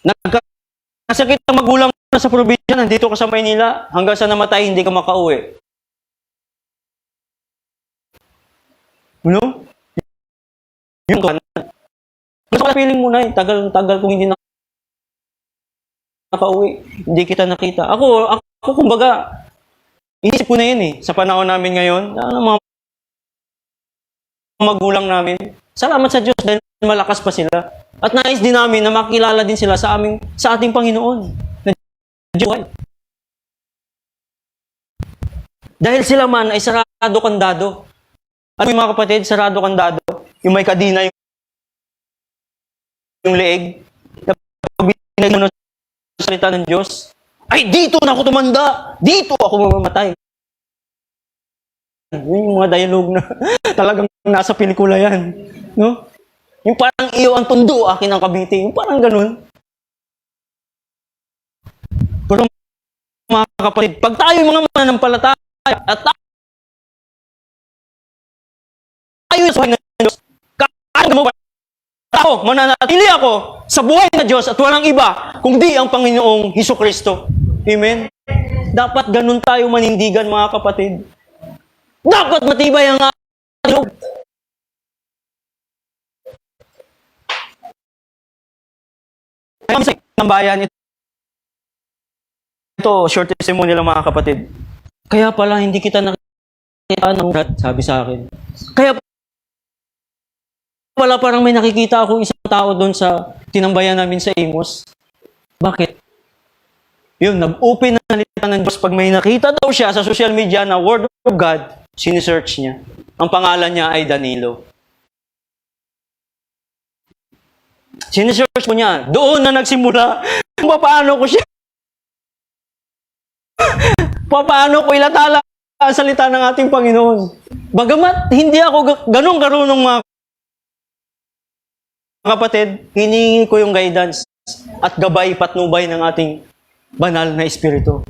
S1: Nagkasakit ang magulang na sa probinsya, nandito ka sa Maynila, hanggang sa namatay, hindi ka makauwi. No? Yung kanan. Gusto ko feeling mo na tagal kung hindi nakauwi. Hindi kita nakita. Ako kumbaga, inisip ko na yun eh. Sa panahon namin ngayon, mga magulang namin, salamat sa Diyos dahil malakas pa sila. At nais din namin na makilala din sila sa ating Panginoon. Na Diyos. Dahil sila man ay sarado-kandado. Ano yung mga kapatid, sarado-kandado? Yung may kadina, yung leeg. Pag binigay mo sa salita ng Diyos, ay dito na ako tumanda! Dito ako mamamatay! Yun yung mga dialogue na talagang nasa pelikula yan. No? Yung parang iyo ang tundo, akin ang kabiti. Yung parang ganun. Pero mga kapatid, pag tayo mga mananampalataya at tayo sa buhay ng Diyos, kaya mo ba? Ako, mananatili ako sa buhay ng Diyos at walang iba kundi ang Panginoong Hesukristo. Amen? Dapat ganun tayo manindigan, mga kapatid. Dapat matibay ang ating loob. Ng bayan ito, short testimony lang, mga kapatid. Kaya pala hindi kita nakita ng urat, sabi sa akin. Kaya pala parang may nakikita akong isang tao doon sa tinambayan namin sa Amos. Bakit? Yun, nag-open na salita ng Diyos. Pag may nakita daw siya sa social media na Word of God, sinisearch niya. Ang pangalan niya ay Danilo. Sinisearch mo niya. Doon na nagsimula kung paano ko siya paano ko ilatala ang salita ng ating Panginoon. Bagamat hindi ako ganong karunong, mga kapatid, hiningi ko yung guidance at gabay, patnubay ng ating banal na Espiritu.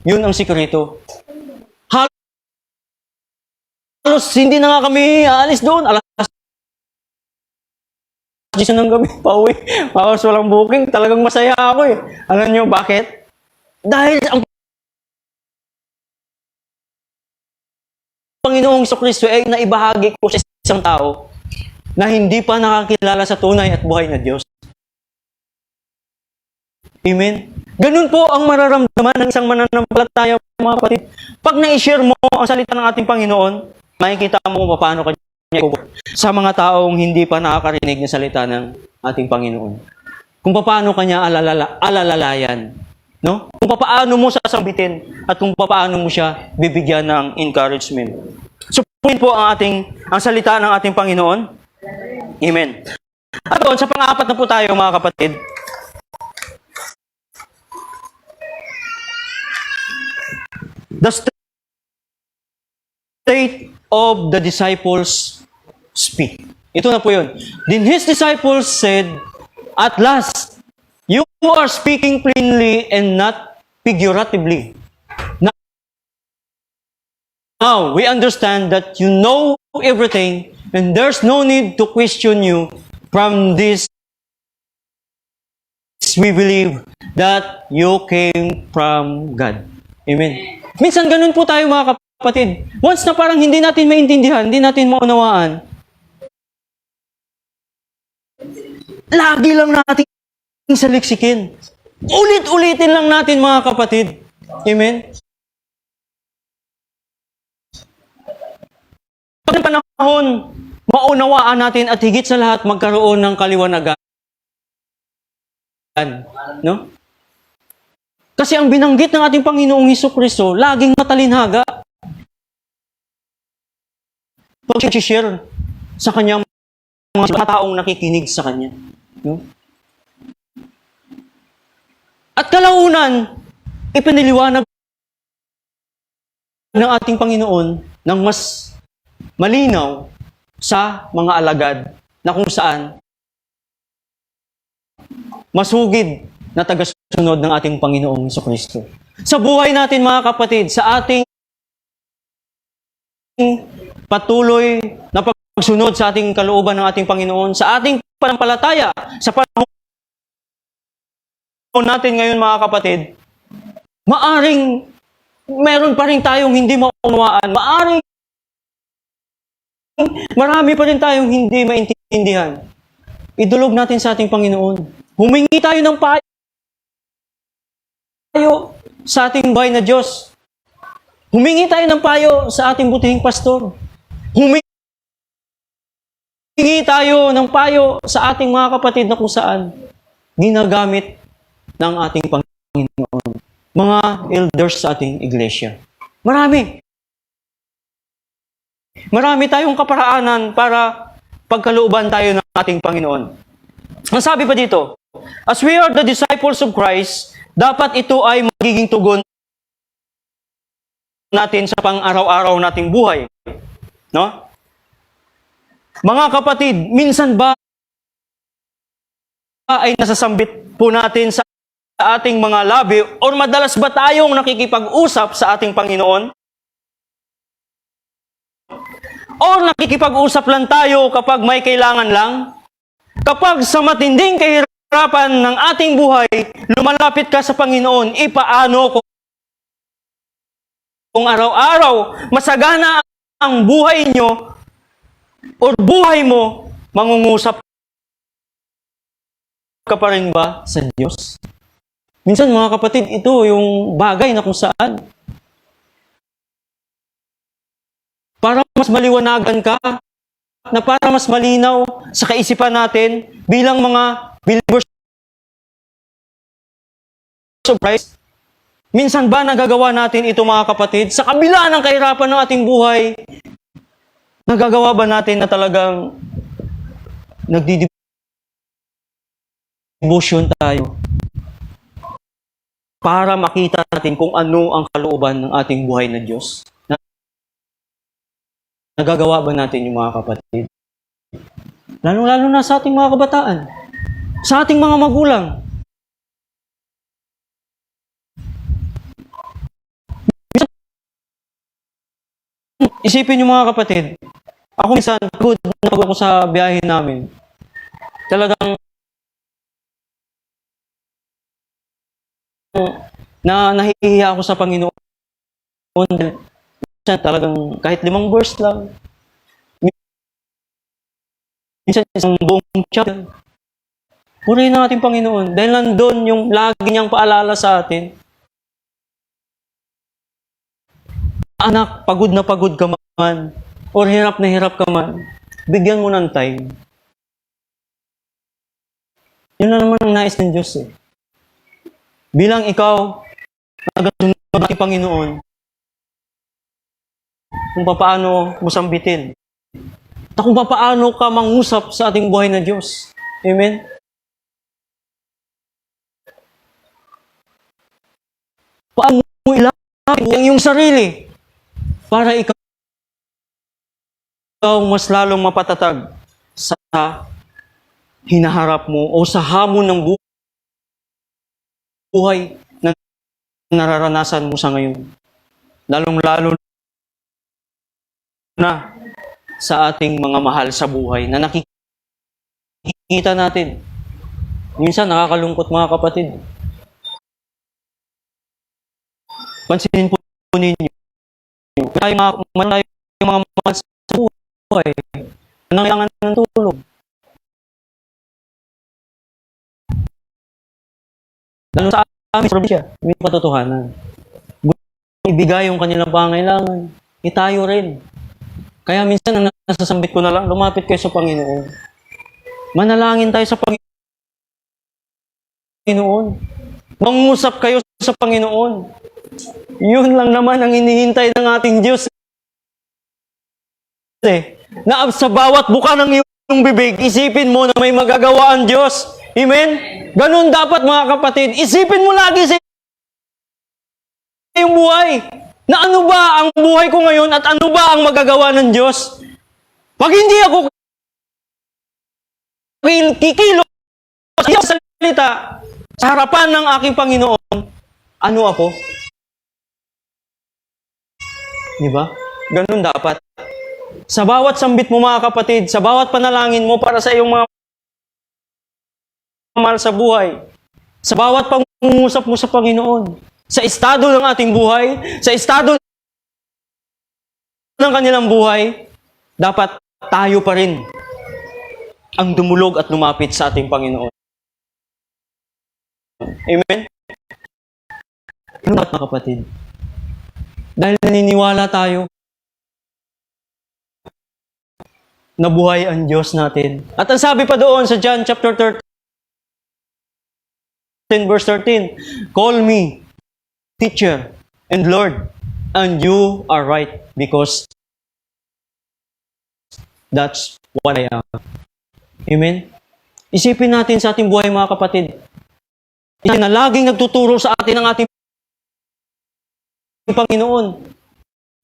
S1: Yun ang sikreto. Halos hindi na nga kami aalis doon. Alas 10 ng gabi, pauwi. Halos walang booking. Talagang masaya ako eh. Alam nyo bakit? Dahil ang Panginoong Jesucristo ay naibahagi ko sa isang tao na hindi pa nakakilala sa tunay at buhay na Diyos. Amen? Ganun po ang mararamdaman ng isang mananampalataya, mga kapatid. Pag na-share mo ang salita ng ating Panginoon, makikita mo kung paano kanya sa mga taong hindi pa nakakarinig ng salita ng ating Panginoon. Kung paano kanya alalalayan. No? Kung paano mo sasambitin at kung paano mo siya bibigyan ng encouragement. So, po ang salita ng ating Panginoon. Amen. At doon, sa pang-apat na po tayo, mga kapatid. The state of the disciples speak. Ito na po yun. Then his disciples said, at last, you are speaking plainly and not figuratively. Now, we understand that you know everything and there's no need to question you. From this, we believe that you came from God. Amen. Minsan ganun po tayo, mga kapatid, once na parang hindi natin maintindihan, hindi natin maunawaan, lagi lang natin saliksikin. Ulit-ulitin lang natin, mga kapatid. Amen? Pag panahon, maunawaan natin at higit sa lahat magkaroon ng kaliwanagan. No? Kasi ang binanggit ng ating Panginoong Hesukristo, laging matalinhaga. Pag share sa kanyang mga taong nakikinig sa kanya. No? At kalaunan, ipiniliwanag ng ating Panginoon ng mas malinaw sa mga alagad na kung saan masugid na tagasunod ng ating Panginoong Hesukristo. Sa buhay natin, mga kapatid, sa ating patuloy na pagsunod sa ating kalooban ng ating Panginoon, sa ating panampalataya, sa panahon natin ngayon, mga kapatid, maaring meron pa rin tayong hindi maunawaan, maaring marami pa rin tayong hindi maintindihan. Idulog natin sa ating Panginoon. Humingi tayo ng payo sa ating buhay na Diyos. Humingi tayo ng payo sa ating butihing pastor. Humingi tayo ng payo sa ating mga kapatid na kung saan ginagamit ng ating Panginoon. Mga elders sa ating iglesia. Marami. Marami tayong kaparaanan para pagkalooban tayo ng ating Panginoon. Ang sabi pa dito, as we are the disciples of Christ, dapat ito ay magiging tugon natin sa pang-araw-araw nating buhay. No? Mga kapatid, minsan ba ay nasasambit po natin sa ating mga labi o madalas ba tayong nakikipag-usap sa ating Panginoon? O nakikipag-usap lang tayo kapag may kailangan lang? Kapag sa matinding kahirapan ng ating buhay, lumalapit ka sa Panginoon, ipaano kung araw-araw masagana ang buhay nyo o buhay mo, mangungusap ka pa rin ba sa Diyos? Minsan, mga kapatid, ito yung bagay na kung saan para mas maliwanagan ka, na para mas malinaw sa kaisipan natin bilang mga believers of Christ. Minsan ba nagagawa natin ito, mga kapatid? Sa kabila ng kahirapan ng ating buhay, nagagawa ba natin na talagang nagdi-devotion tayo para makita natin kung ano ang kalooban ng ating buhay na Diyos? Nagagawa ba natin yung mga kapatid? Lalo-lalo na sa ating mga kabataan, sa ating mga magulang. Isipin niyo, mga kapatid, ako minsan, pagod na pagod ako sa biyahe namin. Talagang nahihiya ako sa Panginoon. Minsan talagang kahit 5 verse lang. Minsan isang buong chapter. Purihin ng ating Panginoon. Dahil nandun yung lagi niyang paalala sa atin. Anak, pagod na pagod ka man, or hirap na hirap ka man, bigyan mo ng time. Yun na naman ang nais ng Diyos eh. Bilang ikaw, nagasunod ng ating Panginoon, kung paano mo sambitin, at kung paano ka mangusap sa ating buhay na Diyos. Amen? Paano mo ilapit ang iyong sarili para ikaw mas lalong mapatatag sa hinaharap mo o sa hamon ng buhay na nararanasan mo sa ngayon. Lalong-lalo na sa ating mga mahal sa buhay na nakikita natin. Minsan nakakalungkot, mga kapatid. Pansinin po ninyo, Tayo yung mga mahal sa buhay. Nangailangan ng tulong. Lalo sa amin sa probinsya, may katotohanan. Gusto ibigay yung kanilang pangailangan. Tayo rin. Kaya minsan, ang nasasambit ko na lang, lumapit kayo sa Panginoon. Manalangin tayo sa Panginoon. Mangusap kayo sa Panginoon. Yun lang naman ang inihintay ng ating Diyos. Na sa bawat buka ng iyong bibig, isipin mo na may magagawa ang Diyos. Amen? Ganun dapat mga kapatid. Isipin mo lagi sa iyong buhay. Na ano ba ang buhay ko ngayon at ano ba ang magagawa ng Diyos? Pag hindi ako kikilos sa salita sa harapan ng aking Panginoon, ano ako? Di ba? Ganun dapat. Sa bawat sambit mo mga kapatid, sa bawat panalangin mo para sa iyong mga mahal sa buhay, sa bawat pangungusap mo sa Panginoon, sa estado ng ating buhay, sa estado ng kanilang buhay, dapat tayo pa rin ang dumulog at lumapit sa ating Panginoon. Amen? Ano mga kapatid? Dahil naniniwala tayo na buhay ang Diyos natin. At ang sabi pa doon sa John chapter 13, verse 13, call me teacher and Lord, and you are right because that's what I am. Amen? Isipin natin sa ating buhay mga kapatid. Isipin na laging nagtuturo sa atin ang ating Panginoon.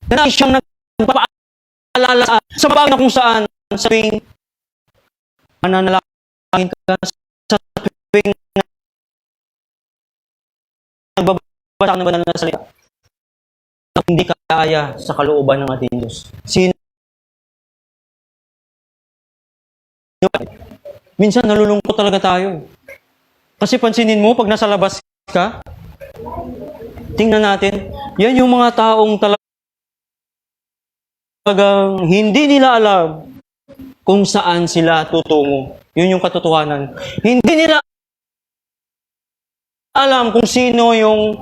S1: Na siyang nagpapaalala sa bagay na kung saan sabing mananalangin ka sa tuwing nagbabasa ng banal na salita. Hindi kaya sa kalooban ng ating Diyos. Sino? Minsan nalulungkot talaga tayo. Kasi pansinin mo, pag nasa labas ka, tingnan natin, yan yung mga taong talagang hindi nila alam kung saan sila tutungo. Yun yung katotohanan. Hindi nila alam kung sino yung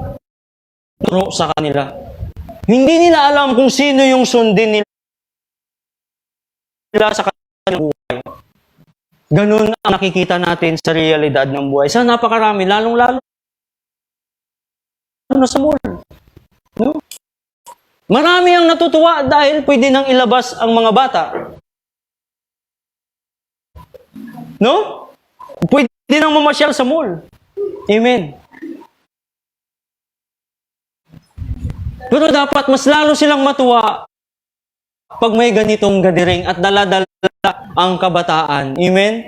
S1: turo sa kanila. Hindi nila alam kung sino yung sundin nila sa kanilang buhay. Ganun ang nakikita natin sa realidad ng buhay. Sa napakarami, lalong-lalo na sa mall. No? Marami ang natutuwa dahil pwede nang ilabas ang mga bata. No? Pwede nang mamasyal sa mall. Amen. Pero dapat mas lalo silang matuwa pag may ganitong gathering at dala-dala ang kabataan. Amen?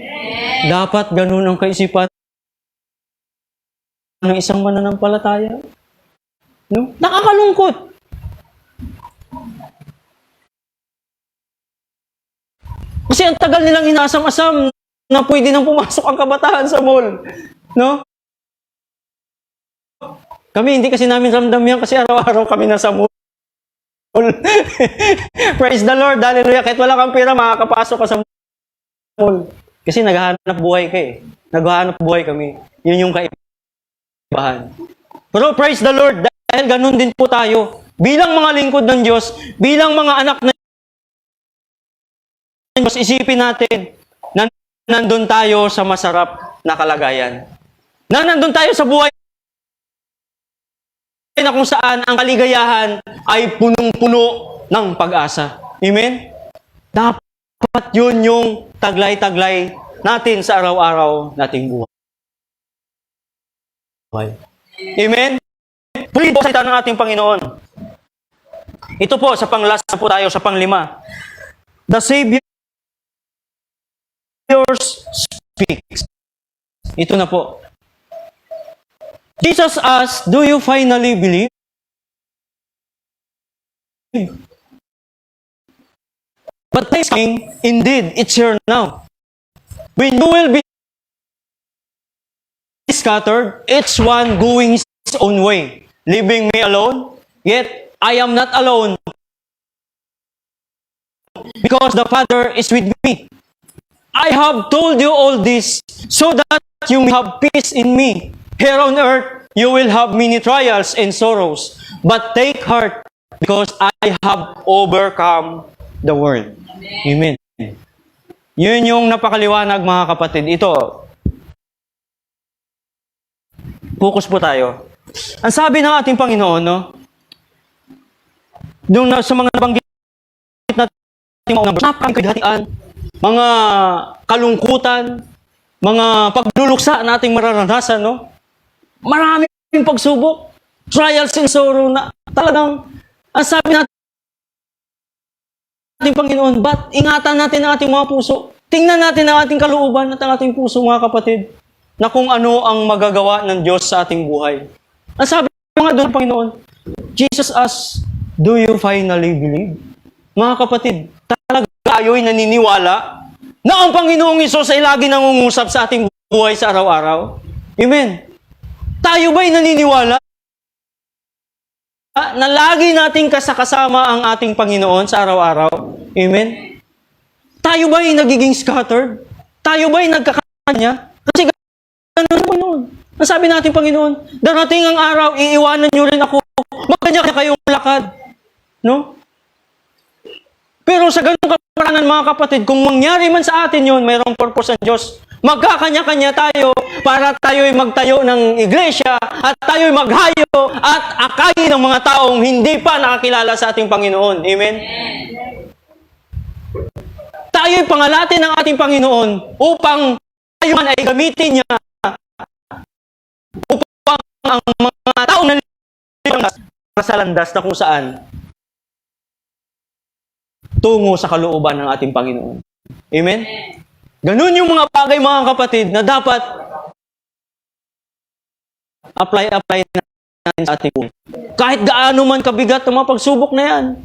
S1: Dapat ganun ang kaisipan ng isang mananampalataya. No? Nakakalungkot. Kasi ang tagal nilang inasam-asam na pwede nang pumasok ang kabataan sa mall. No? Kami, hindi kasi namin ramdam yan kasi araw-araw kami nasa mall. Praise the Lord, hallelujah. Kahit wala kang pera, makakapasok ka sa mall. Kasi naghahanap buhay ka eh. Naghahanap buhay kami. Yun yung kaibahan. Pero praise the Lord, dahil ganun din po tayo. Bilang mga lingkod ng Diyos, bilang mga anak ng Diyos, isipin natin na nandun tayo sa masarap na kalagayan. Na nandun tayo sa buhay na kung saan ang kaligayahan ay punong-puno ng pag-asa. Amen? Dapat yun yung taglay-taglay natin sa araw-araw nating buhay. Amen? Puli po sa ita ng ating Panginoon. Ito po, sa pang-last na po tayo, sa pang-5. The Savior speaks. Ito na po. Jesus asked, do you finally believe? But time is coming, indeed, it's here now. When you will be scattered, each one going his own way, leaving me alone. Yet, I am not alone, because the Father is with me. I have told you all this so that you may have peace in me. Here on earth, you will have many trials and sorrows. But take heart, because I have overcome the world. Amen. Yun yung napakaliwanag, mga kapatid. Ito, focus po tayo. Ang sabi ng ating Panginoon, no? Sa mga nabanggit natin napakagatian, mga kalungkutan, mga pagluluksa na ating mararanasan, no? Maraming pagsubok, trials and sorrow na talagang, ang sabi natin Panginoon, but ingatan natin ang ating mga puso. Tingnan natin ang ating kalooban at ang ating puso, mga kapatid, na kung ano ang magagawa ng Diyos sa ating buhay. Ang sabi nga doon, Panginoon, Jesus asks, do you finally believe? Mga kapatid, talaga kayo'y naniniwala na ang Panginoong Hesus ay lagi nangungusap sa ating buhay sa araw-araw? Amen. Tayo ba'y naniniwala na lagi nating kasama ang ating Panginoon sa araw-araw? Amen? Tayo ba'y nagiging scattered? Tayo ba'y nagkakanya? Kasi ganun, Panginoon. Nasabi natin, Panginoon, darating ang araw, iiwanan niyo rin ako. Magkanya kayong lakad. No? Pero sa ganung kaparangan, mga kapatid, kung mangyari man sa atin yun, mayroong purpose ang Diyos. Magkakanya-kanya tayo para tayo'y magtayo ng iglesia at tayo'y maghayo at akayin ng mga taong hindi pa nakakilala sa ating Panginoon. Amen? Tayo'y pangalatin ng ating Panginoon upang tayo man ay gamitin niya upang ang mga taong nalilandas sa landas na kung saan tungo sa kalooban ng ating Panginoon. Amen? Ganun yung mga bagay, mga kapatid, na dapat apply natin sa ating buhay. Kahit gaano man kabigat ang mga pagsubok na yan.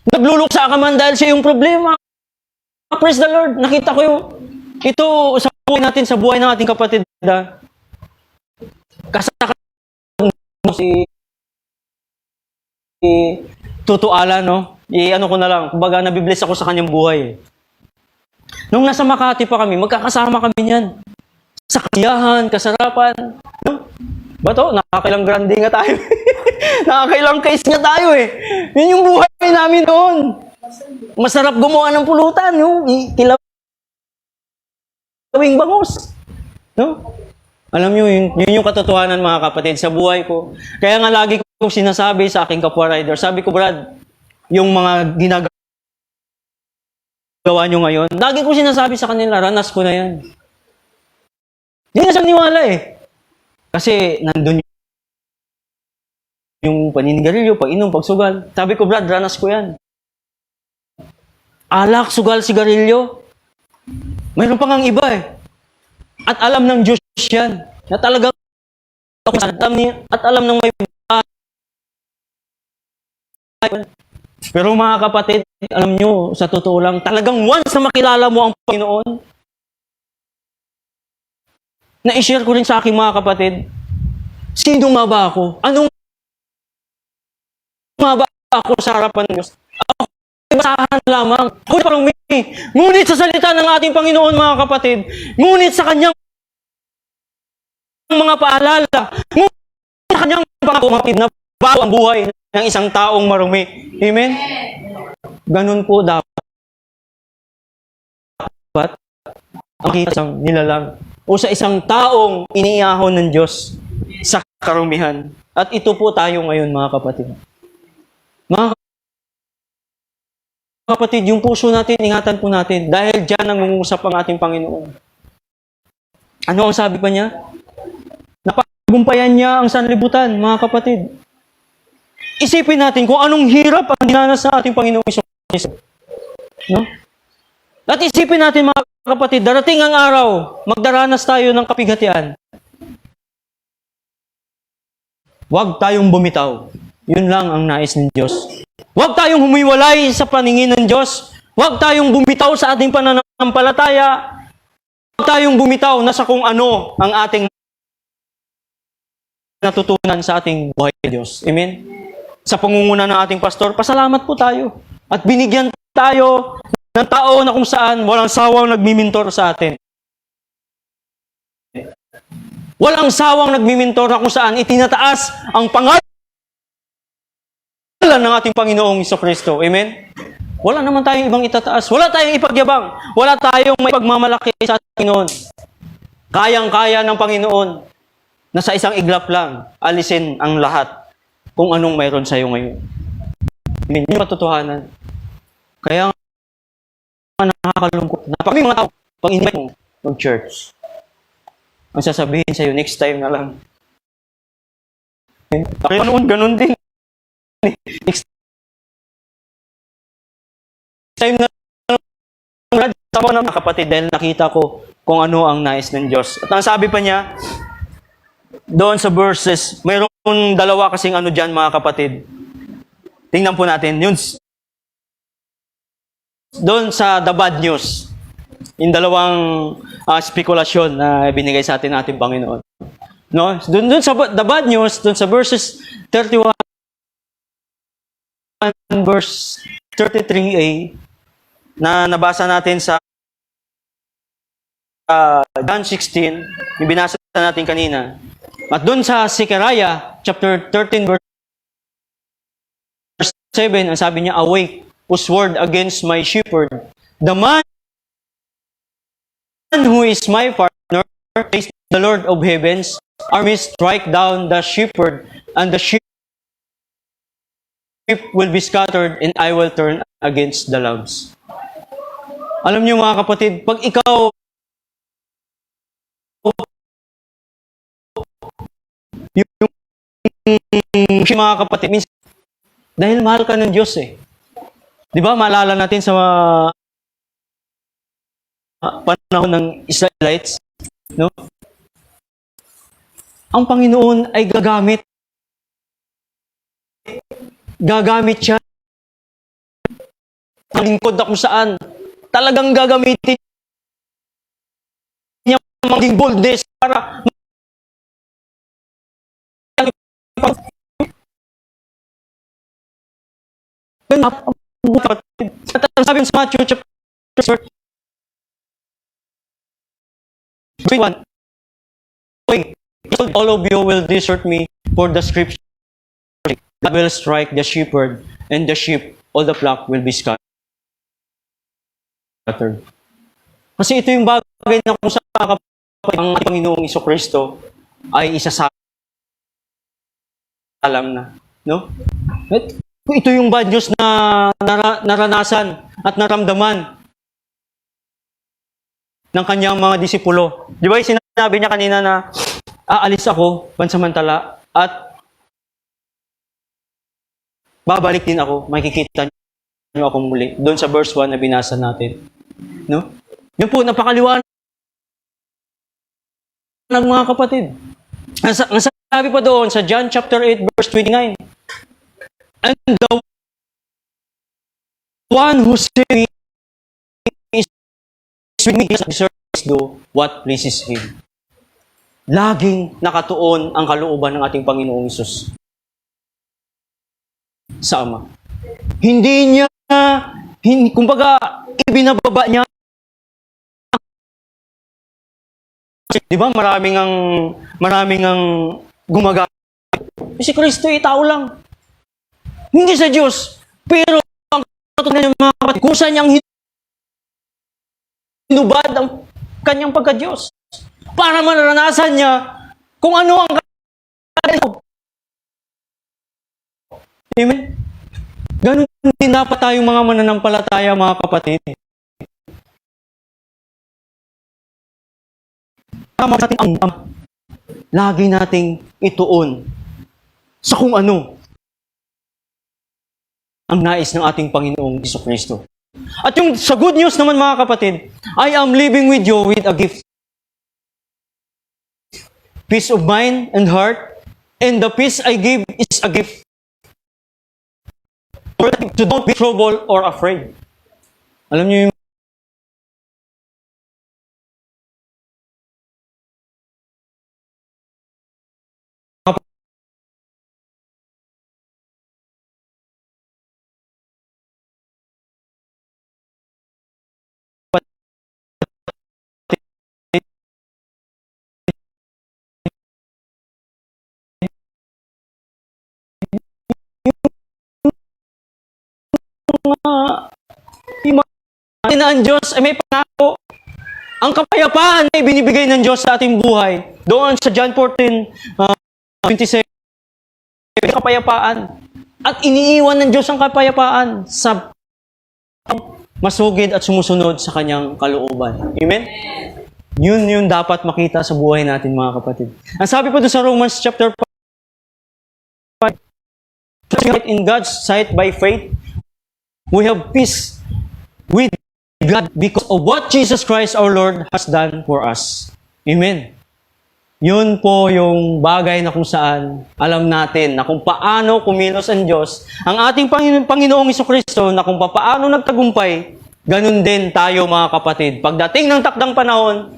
S1: Nagluluksa ka man dahil siya yung problema. Praise the Lord. Nakita ko yung ito sa buhay natin, sa buhay ng ating kapatid. Kasaka si Tutuala, no? Ano ko na lang, kumbaga nabibless ako sa kanyang buhay. Nung nasa Makati pa kami, magkakasama kami niyan. Sa kasiyahan, kasarapan. No? Bato, nakakailang grande nga tayo. Nakakailang case nga tayo eh. Yun yung buhay namin doon. Masarap gumawa ng pulutan, no? Kilawing bangos. No? Alam nyo, yun yung katotohanan, mga kapatid, sa buhay ko. Kaya nga lagi kong sinasabi sa aking kapwa rider, sabi ko, Brad, yung mga ginagawa nyo ngayon, lagi kong sinasabi sa kanila, ranas ko na yan. Hindi na siya niwala eh. Kasi nandun yung paninigarilyo, pag-inom, pagsugal. Sabi ko, Brad, ranas ko yan. Alak, sugal, sigarilyo. Mayroon pa ngang iba eh. At alam ng Diyos yan. Na talagang at alam ng may pero mga kapatid, alam nyo, sa totoo lang, talagang once na makilala mo ang Panginoon, na-share ko rin sa aking mga kapatid, sino nga ba ako? Anong nga ba ako sa harapan ng Diyos? Ako basahan lamang. Ako parang ngunit sa salita ng ating Panginoon, mga kapatid, ngunit sa kanyang mga paalala, ngunit sa kanyang pangakapatid na bago ang buhay ng isang taong marumi. Amen? Ganun po dapat ang kita sa nilalang o sa isang taong iniihahon ng Diyos sa karumihan. At ito po tayo ngayon, mga kapatid. Mga kapatid, yung puso natin, ingatan po natin dahil dyan nangungusap ang ating Panginoon. Ano ang sabi pa niya? Napagumpayan niya ang sanlibutan, mga kapatid. Isipin natin kung anong hirap ang dinanas sa ating Panginoong Hesus. No? At isipin natin, mga kapatid, darating ang araw, magdaranas tayo ng kapighatian. Huwag tayong bumitaw. Yun lang ang nais ng Diyos. Huwag tayong humiwalay sa paningin ng Diyos. Huwag tayong bumitaw sa ating pananampalataya. Huwag tayong bumitaw na sa kung ano ang ating natutunan sa ating buhay ng Diyos. Amen? sa pangunguna ng ating pastor, pasalamat po tayo. At binigyan tayo ng tao na kung saan walang sawang nagmimintor sa atin. Walang sawang nagmimintor na kung saan itinataas ang pangalan ng ating Panginoong Jesucristo. Amen? Wala naman tayong ibang itataas. Wala tayong ipagyabang. Wala tayong may pagmamalaki sa ating Panginoon. Kayang-kaya ng Panginoon na sa isang iglap lang, alisin ang lahat kung anong mayroon sa iyo ngayon. Amen? Yung katotohanan. Kaya nga nakakalungkot na pag may mga tao, pag invite mo mag-church, ang sasabihin sa iyo, next time na lang. Kaya noon, ganun din. Next time na lang. Tama na mga kapatid, dahil nakita ko kung ano ang nais ng Diyos. At ang sabi pa niya, doon sa verses, mayroon dalawa kasing ano dyan mga kapatid. Tingnan po natin. Yun, doon sa the bad news, yung dalawang spekulasyon na binigay sa atin ating Panginoon. No? Doon sa the bad news, doon sa verses 31 verse 33a na nabasa natin sa John 16, yung binasa natin kanina. At doon sa Zechariah chapter 13 verse 7, ang sabi niya, awake, whose word against my shepherd. The man who is my partner, praise the Lord of heavens, armies strike down the shepherd, and the sheep will be scattered, and I will turn against the lambs. Alam niyo mga kapatid, pag ikaw yung mga kapatid, minsan, dahil mahal ka ng Diyos eh. Di ba, maalala natin sa panahon ng Israelites, no? Ang Panginoon ay gagamit siya ang lingkod na kung saan talagang gagamitin niya maging boldness para at ang sabi sa Matthew chapter 1, all of you will desert me for the scripture. God will strike the shepherd, and the sheep, all the flock will be scattered. Kasi ito yung bagay na kung saan ang Panginoong Jesucristo ay isasalam na. No? Ito yung bad news na naranasan at naramdaman ng kanyang mga disipulo. Di ba yung sinabi niya kanina na aalis ako pansamantala at babalik din ako, makikita niyo ako muli. Doon sa verse 1 na binasa natin. No? Yun po, napakaliwanag ng mga kapatid. Ang sabi pa doon sa John chapter 8 verse 29, and the one who says me is with me deserves do what pleases Him. Laging nakatuon ang kalooban ng ating Panginoong Hesus sa Ama. Hindi niya, kumbaga, ibinababa niya. Di ba, maraming ang gumagamit. Si Kristo ay tao lang. Hindi sa Diyos. Pero, ang katutunan ng mga kapatid, kung saan niyang hinubad ang kanyang pagka-Diyos. Para maranasan niya kung ano ang kanyang. Amen? Ganun din dapat tayong mga mananampalataya, mga kapatid. Tama natin ang lagi nating ituon sa kung ano ang nais ng ating Panginoong Jesucristo. At yung sa good news naman mga kapatid, I am living with you with a gift. Peace of mind and heart, and the peace I give is a gift. To don't be troubled or afraid. Alam niyo yung ang Diyos ay may pangako. Ang kapayapaan ay binibigay ng Diyos sa ating buhay. Doon sa John 14, 27, kapayapaan. At iniiwan ng Diyos ang kapayapaan sa masugid at sumusunod sa kanyang kalooban. Amen? Yun dapat makita sa buhay natin, mga kapatid. Ang sabi po doon sa Romans chapter 5, in God's sight by faith, we have peace with God because of what Jesus Christ our Lord has done for us. Amen. Yun po yung bagay na kung saan alam natin na kung paano kumilos ang Diyos, ang ating Panginoong Jesucristo, na kung paano nagtagumpay, ganun din tayo, mga kapatid. Pagdating ng takdang panahon,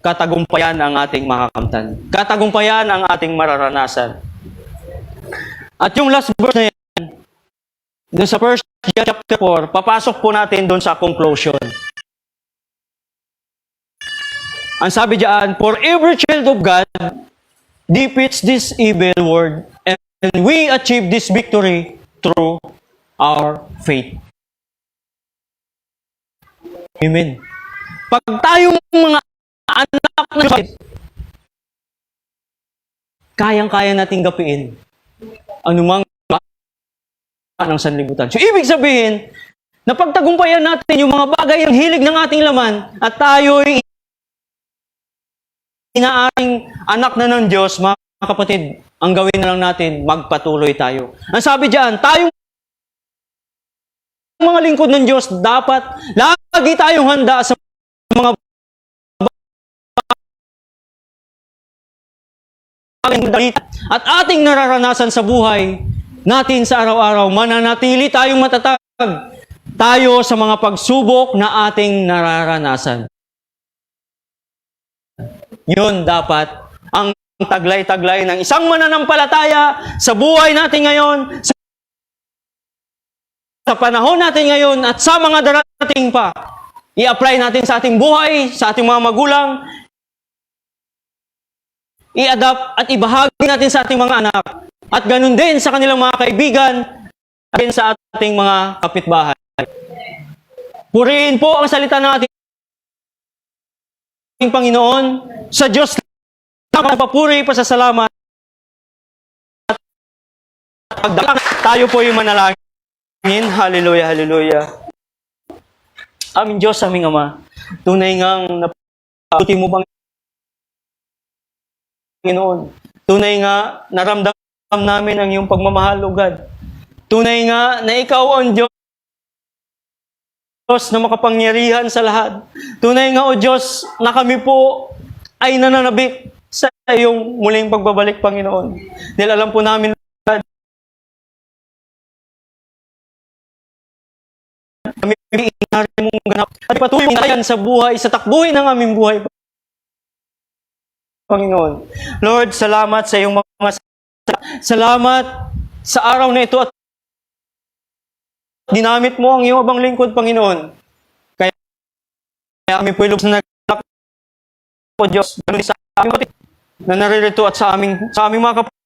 S1: katagumpayan ang ating makakamtan. Katagumpayan ang ating mararanasan. At yung last verse na yan, doon sa 1 John chapter 4, papasok po natin doon sa conclusion. Ang sabi diyan, for every child of God defeats this evil world, and we achieve this victory through our faith. Amen. Pag tayong mga anak ng Diyos, kayang-kaya nating gapiin anumang ng sanlibutan. So, ibig sabihin, na pagtagumpayan natin yung mga bagay ang hilig ng ating laman, at tayo'y inaaring anak na ng Diyos, mga kapatid, ang gawin na lang natin, magpatuloy tayo. Ang sabi diyan, tayong mga lingkod ng Diyos, dapat lagi tayong handa sa mga at ating nararanasan sa buhay natin sa araw-araw. Mananatili tayong matatag tayo sa mga pagsubok na ating nararanasan. Yun dapat ang taglay-taglay ng isang mananampalataya sa buhay natin ngayon, sa panahon natin ngayon, at sa mga darating pa. I-apply natin sa ating buhay, sa ating mga magulang, i-adapt at ibahagi natin sa ating mga anak. At ganun din sa kanilang mga kaibigan, at din sa ating mga kapitbahay. Purihin po ang salita ng ating Panginoon. Sa Diyos na papuri, pasasalamat. Tayo po yung manalangin. Hallelujah, hallelujah. Aming Diyos, aming Ama, tunay ngang napabuti mo bang Panginoon. Tunay nga naramdam namin ang iyong pagmamahal, O God. Tunay nga na ikaw ang Diyos na makapangyarihan sa lahat. Tunay nga, O Diyos, na kami po ay nananabik sa iyong muling pagbabalik, Panginoon. Dahil alam po namin, God, kami inari mong ganap at patuloy mong sa buhay, sa takbuhin ng aming buhay, Panginoon. Lord, salamat sa iyong mga salamat sa araw na ito at dinamit mo ang iyong abang lingkod, Panginoon. Kaya kami po ilubos na naglalak po, Diyos, sa aming kapatid na naririto at sa aming mga kapatid